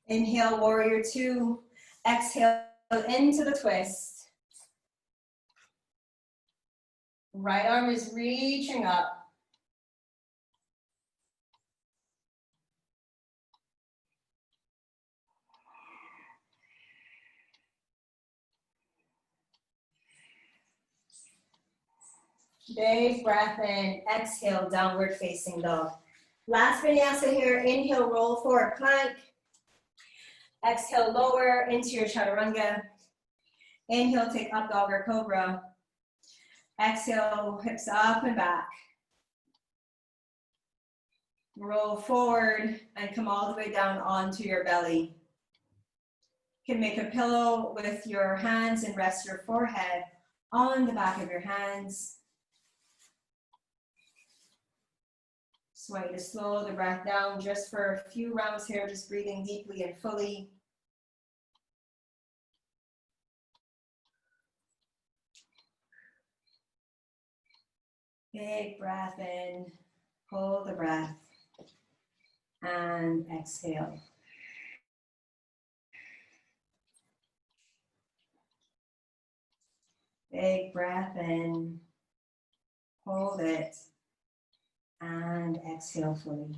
Inhale, warrior two. Exhale into the twist. Right arm is reaching up. Big breath in. Exhale, downward facing dog. Last vinyasa here. Inhale, roll forward plank. Exhale, lower into your chaturanga. Inhale, take up dog or cobra. Exhale, hips up and back. Roll forward and come all the way down onto your belly. You can make a pillow with your hands and rest your forehead on the back of your hands. Just want you to slow the breath down just for a few rounds here, just breathing deeply and fully. Big breath in, hold the breath, and exhale. Big breath in, hold it, and exhale fully.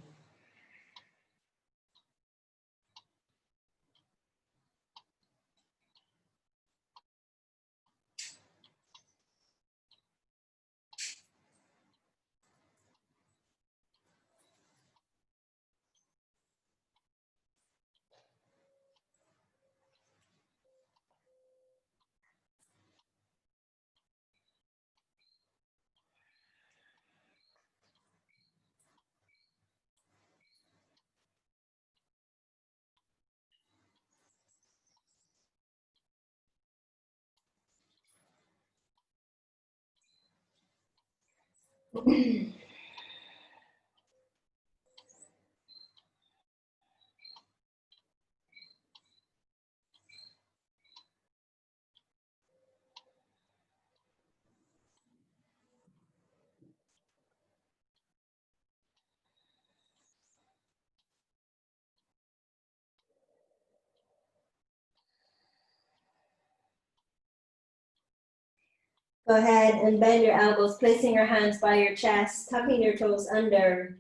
Go ahead and bend your elbows, placing your hands by your chest, tucking your toes under.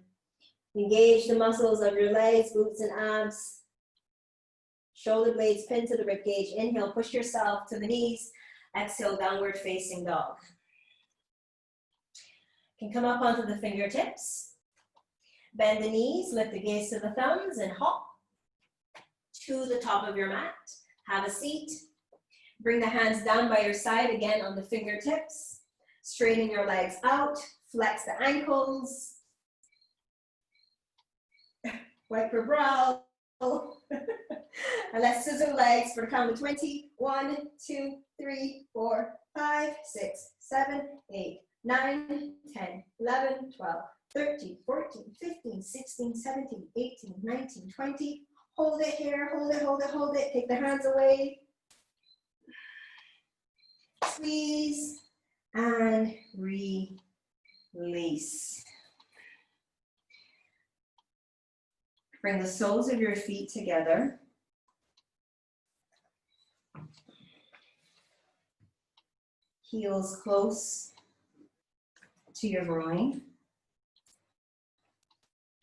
Engage the muscles of your legs, glutes and abs. Shoulder blades pinned to the rib cage. Inhale, push yourself to the knees. Exhale, downward facing dog. You can come up onto the fingertips. Bend the knees, lift the gaze to the thumbs, and hop to the top of your mat. Have a seat. Bring the hands down by your side, again on the fingertips. Straighten your legs out, flex the ankles. Wipe your brow. And let's scissor legs for the count of 20. 1, 2, 3, 4, 5, 6, 7, 8, 9, 10, 11, 12, 13, 14, 15, 16, 17, 18, 19, 20. Hold it here, hold it, hold it, hold it. Take the hands away. Squeeze and release. Bring the soles of your feet together. Heels close to your groin.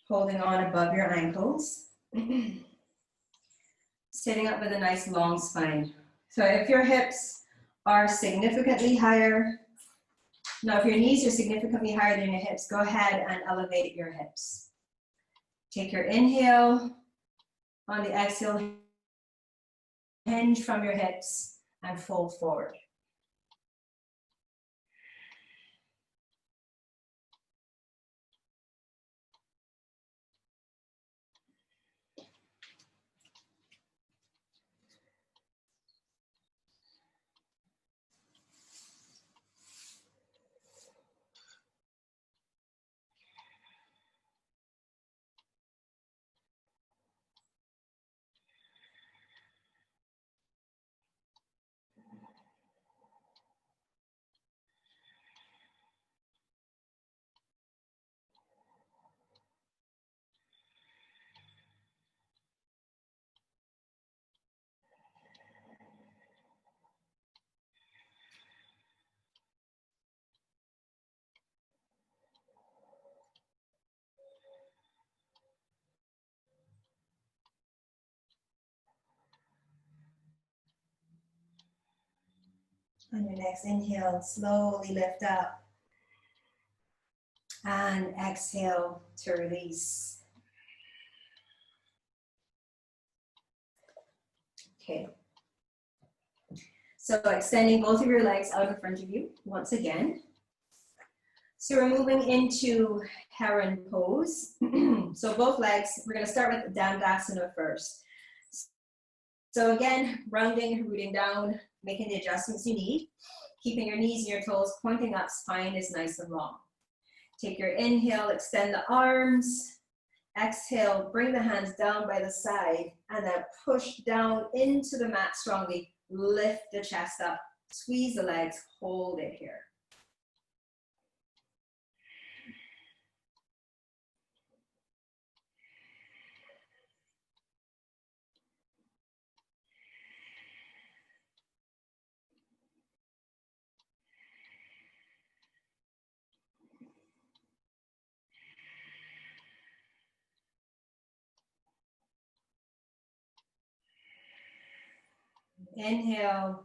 Holding on above your ankles. Sitting up with a nice long spine. So if your hips are significantly higher, now if your knees are significantly higher than your hips, go ahead and elevate your hips. Take your inhale. On the exhale, hinge from your hips and fold forward. On your next inhale, slowly lift up. And exhale to release. Okay. So extending both of your legs out in front of you once again. So we're moving into heron pose. So both legs, we're going to start with Dandasana first. So again, rounding, rooting down, making the adjustments you need. Keeping your knees and your toes pointing up, spine is nice and long. Take your inhale, extend the arms. Exhale, bring the hands down by the side and then push down into the mat strongly. Lift the chest up, squeeze the legs, hold it here. Inhale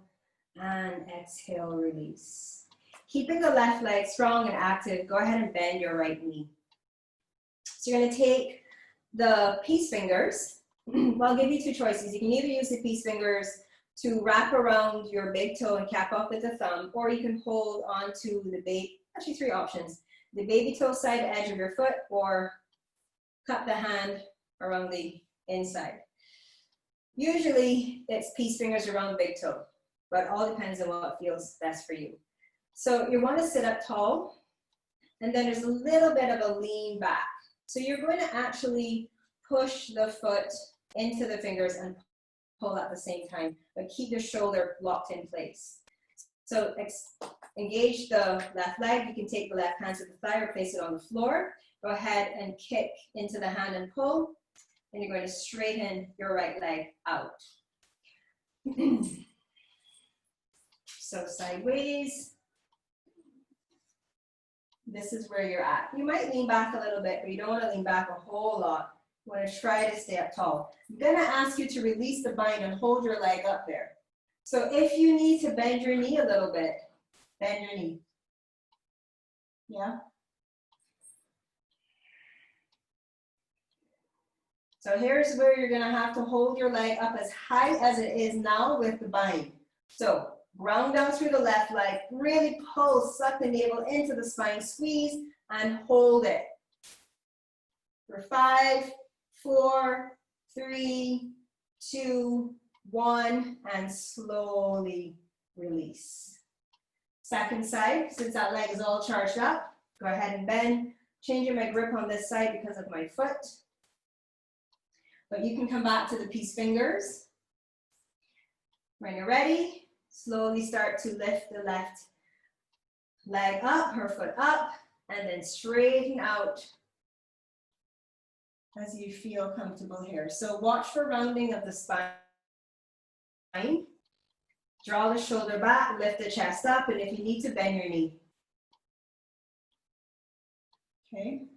and exhale, release. Keeping the left leg strong and active, go ahead and bend your right knee. So you're going to take the peace fingers. Well, I'll give you two choices. You can either use the peace fingers to wrap around your big toe and cap off with the thumb, or you can hold onto the baby, actually three options. The baby toe side edge of your foot, or cup the hand around the inside. Usually it's peace fingers around the big toe, but all depends on what feels best for you. So you want to sit up tall, and then there's a little bit of a lean back. So you're going to actually push the foot into the fingers and pull at the same time, but keep the shoulder locked in place. So engage the left leg. You can take the left hand to the thigh or place it on the floor. Go ahead and kick into the hand and pull. And you're going to straighten your right leg out. So sideways. This is where you're at. You might lean back a little bit, but you don't want to lean back a whole lot. You want to try to stay up tall. I'm going to ask you to release the bind and hold your leg up there. So if you need to bend your knee a little bit, bend your knee. Yeah? So here's where you're going to have to hold your leg up as high as it is now with the bind. So ground down through the left leg, really pull, suck the navel into the spine, squeeze, and hold it. For 5, 4, 3, 2, 1, and slowly release. Second side, since that leg is all charged up, go ahead and bend. Changing my grip on this side because of my foot. But you can come back to the peace fingers. When you're ready, slowly start to lift the left leg up, her foot up, and then straighten out as you feel comfortable here. So watch for rounding of the spine. Draw the shoulder back, lift the chest up, and if you need to, bend your knee. Okay.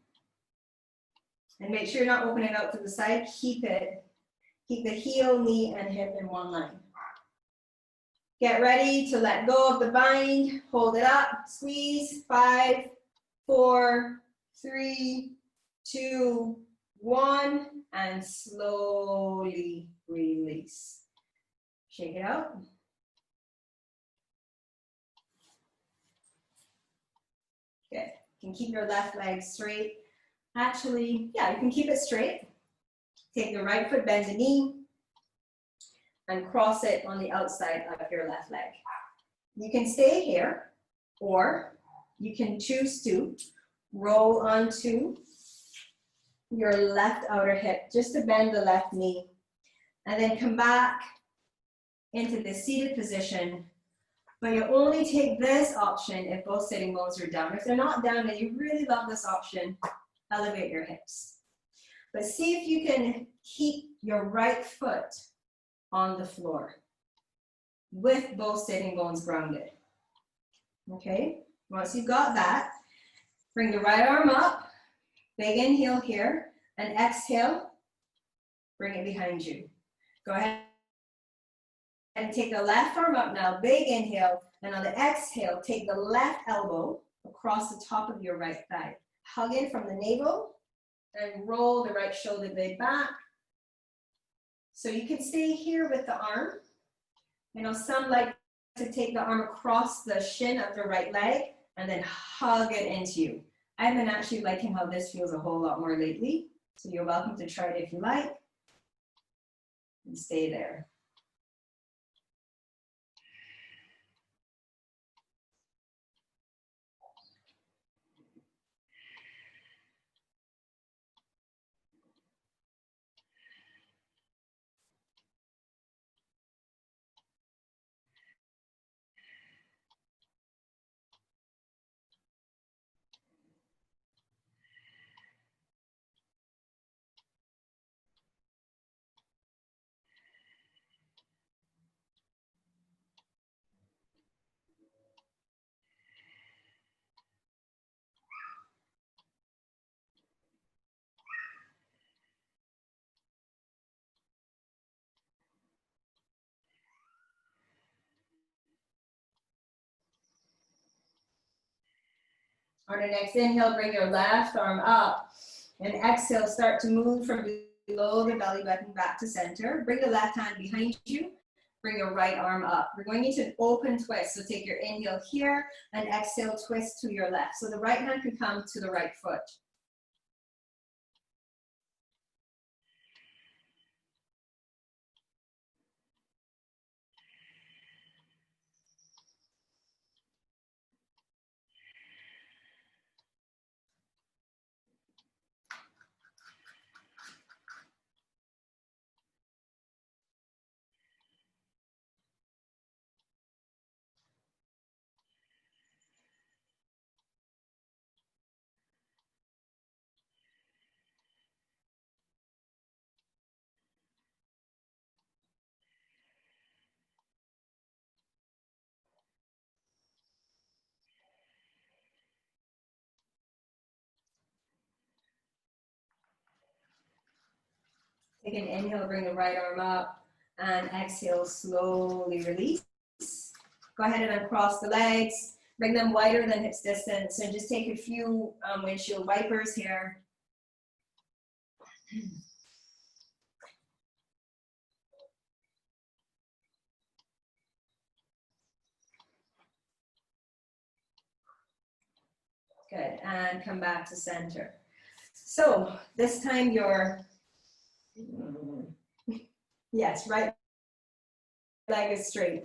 And make sure you're not opening out to the side. Keep the heel, knee, and hip in one line. Get ready to let go of the bind. Hold it up, squeeze. 5, 4, 3, 2, 1, and slowly release. Shake it out. Good. You can keep your left leg straight. Actually, yeah, you can keep it straight. Take the right foot, bend the knee, and cross it on the outside of your left leg. You can stay here, or you can choose to roll onto your left outer hip, just to bend the left knee, and then come back into the seated position. But you only take this option if both sitting bones are down. If they're not down and you really love this option, elevate your hips. But see if you can keep your right foot on the floor with both sitting bones grounded. Okay, once you've got that, bring the right arm up, big inhale here, and exhale, bring it behind you. Go ahead and take the left arm up now, big inhale, and on the exhale, take the left elbow across the top of your right thigh. Hug in from the navel and roll the right shoulder blade back. So you can stay here with the arm. You know, some like to take the arm across the shin of the right leg and then hug it into you. I've been actually liking how this feels a whole lot more lately. So you're welcome to try it if you like. And stay there. On the next inhale, bring your left arm up. And exhale, start to move from below the belly button back to center. Bring the left hand behind you. Bring your right arm up. We're going into an open twist. So take your inhale here and exhale, twist to your left. So the right hand can come to the right foot. Take an inhale, bring the right arm up, and exhale, slowly release. Go ahead and uncross the legs. Bring them wider than hips distance, and just take a few windshield wipers here. Good, and come back to center. So this time you're, yes, right leg is straight.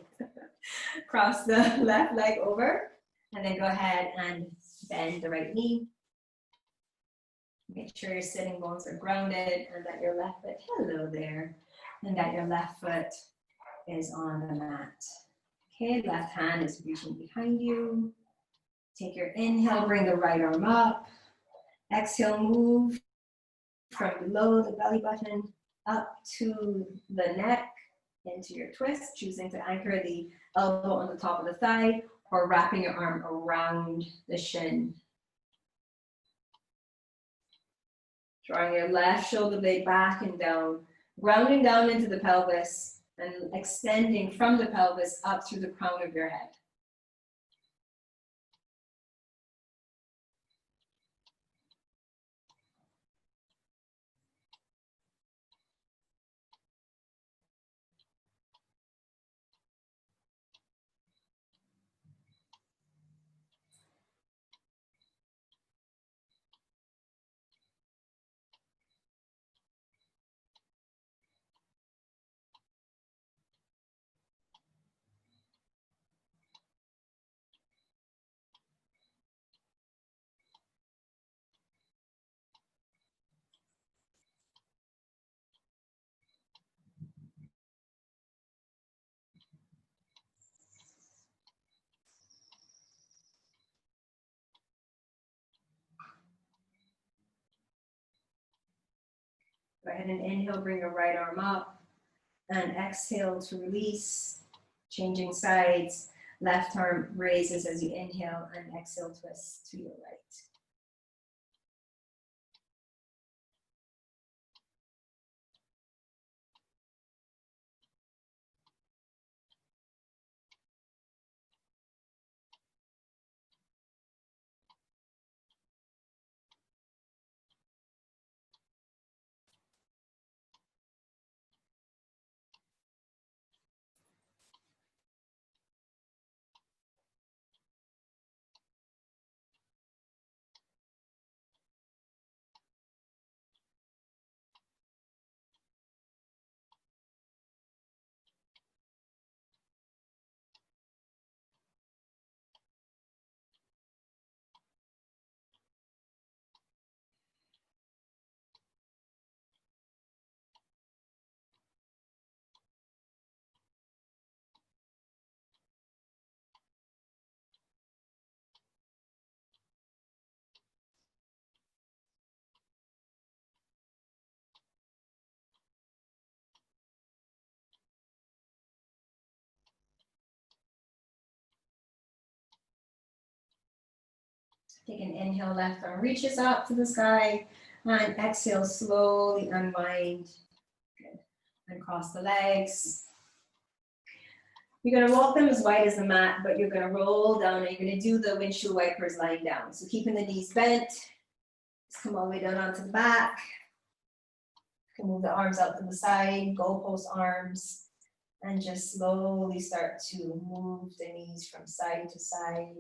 Cross the left leg over, and then go ahead and bend the right knee. Make sure your sitting bones are grounded and that your left foot, hello there, and that your left foot is on the mat. Okay, left hand is reaching behind you. Take your inhale, bring the right arm up. Exhale, move from below the belly button up to the neck into your twist, choosing to anchor the elbow on the top of the thigh or wrapping your arm around the shin. Drawing your left shoulder blade back and down, grounding down into the pelvis and extending from the pelvis up through the crown of your head. Go ahead and inhale, bring your right arm up, and exhale to release, changing sides. Left arm raises as you inhale, and exhale, twist to your right. Take an inhale, left arm reaches up to the sky, and exhale, slowly unwind. Good. And cross the legs. You're gonna walk them as wide as the mat, but you're gonna roll down and you're gonna do the windshield wipers lying down. So keeping the knees bent, just come all the way down onto the back. You can move the arms out to the side, goalpost arms, and just slowly start to move the knees from side to side.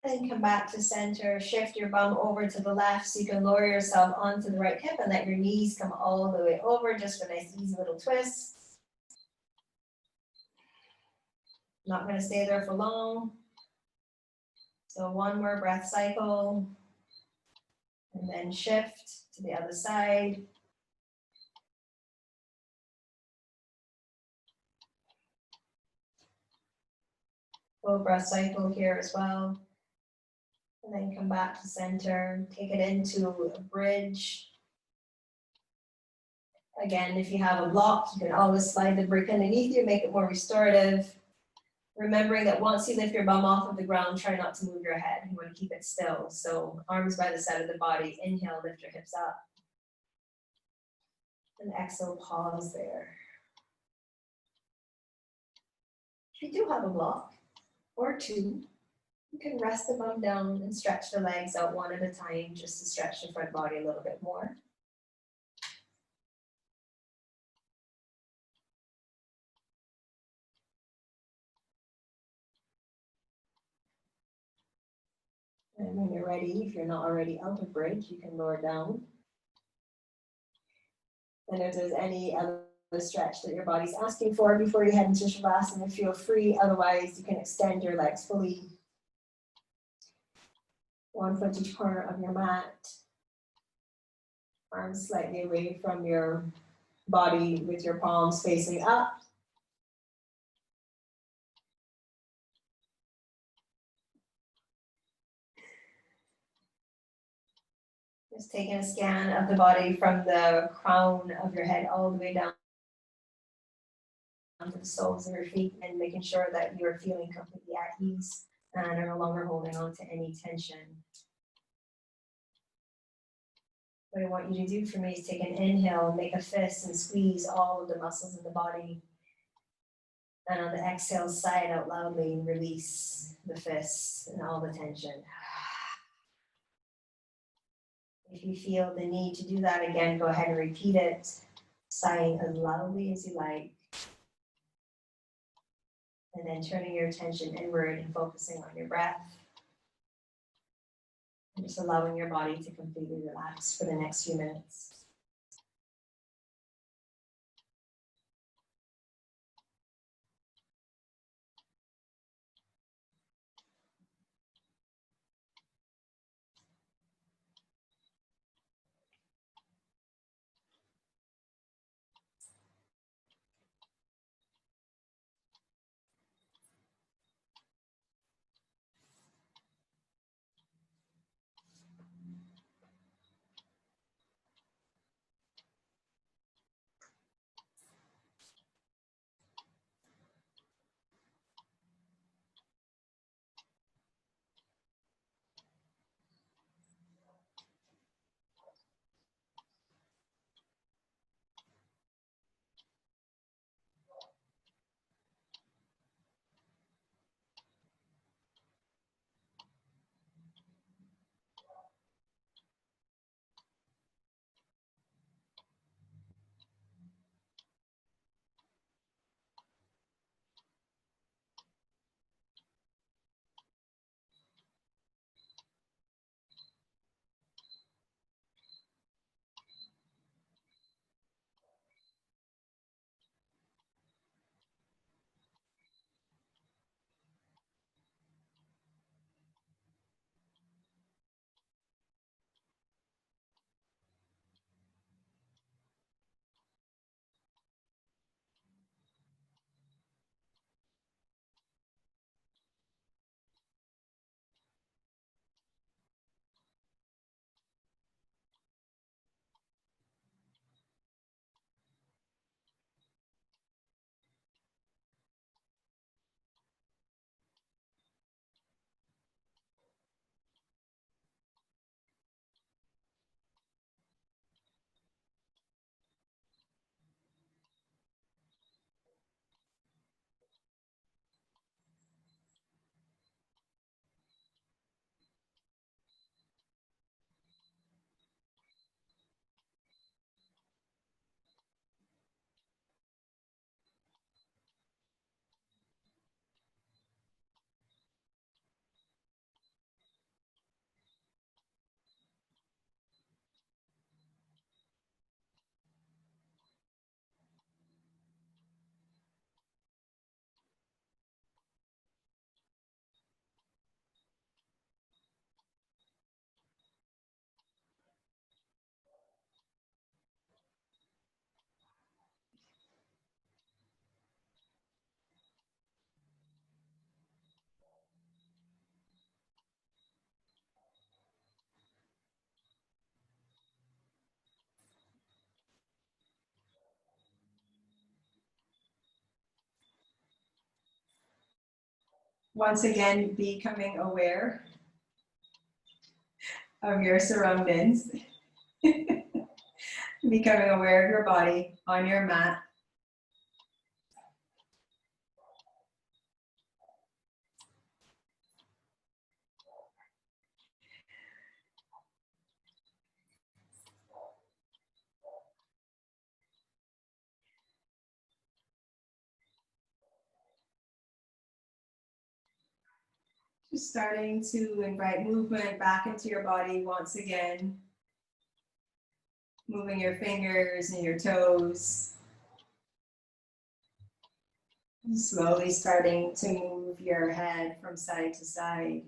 Then come back to center, shift your bum over to the left so you can lower yourself onto the right hip and let your knees come all the way over, just for a nice easy little twist. Not going to stay there for long. So one more breath cycle, and then shift to the other side. Full breath cycle here as well. And then come back to center, take it into a bridge. Again, if you have a block, you can always slide the brick underneath you, make it more restorative. Remembering that once you lift your bum off of the ground, try not to move your head. You want to keep it still. So arms by the side of the body, inhale, lift your hips up. And exhale, pause there. If you do have a block or two, you can rest the bum down and stretch the legs out one at a time, just to stretch the front body a little bit more. And when you're ready, if you're not already out of bridge, you can lower down. And if there's any other stretch that your body's asking for before you head into Shavasana, feel free. Otherwise, you can extend your legs fully. One foot each corner of your mat. Arms slightly away from your body with your palms facing up. Just taking a scan of the body from the crown of your head all the way down to the soles of your feet, and making sure that you're feeling completely at ease and are no longer holding on to any tension. What I want you to do for me is take an inhale, make a fist, and squeeze all of the muscles in the body. And on the exhale, sigh it out loudly and release the fists and all the tension. If you feel the need to do that again, go ahead and repeat it, sighing as loudly as you like. And then turning your attention inward and focusing on your breath. And just allowing your body to completely relax for the next few minutes. Once again, becoming aware of your surroundings. Becoming aware of your body on your mat. Just starting to invite movement back into your body once again. Moving your fingers and your toes. Slowly starting to move your head from side to side.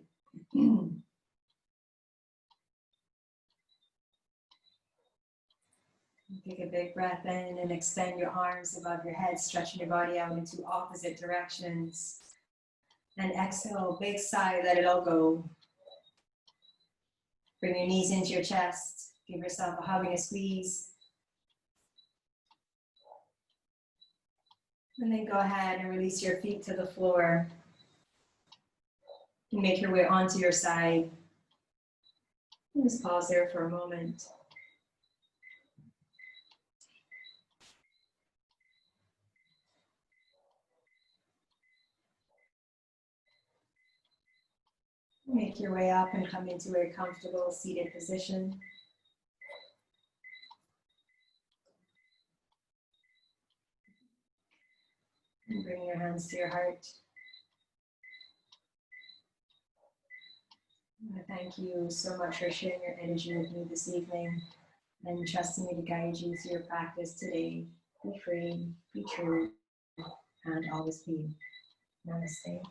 Take a big breath in and extend your arms above your head, stretching your body out into opposite directions. And exhale, big sigh, let it all go. Bring your knees into your chest. Give yourself a hug and a squeeze. And then go ahead and release your feet to the floor. And make your way onto your side. And just pause there for a moment. Make your way up and come into a comfortable seated position. And bring your hands to your heart. I want to thank you so much for sharing your energy with me this evening and trusting me to guide you through your practice today. Be free, be true, and always be. Namaste.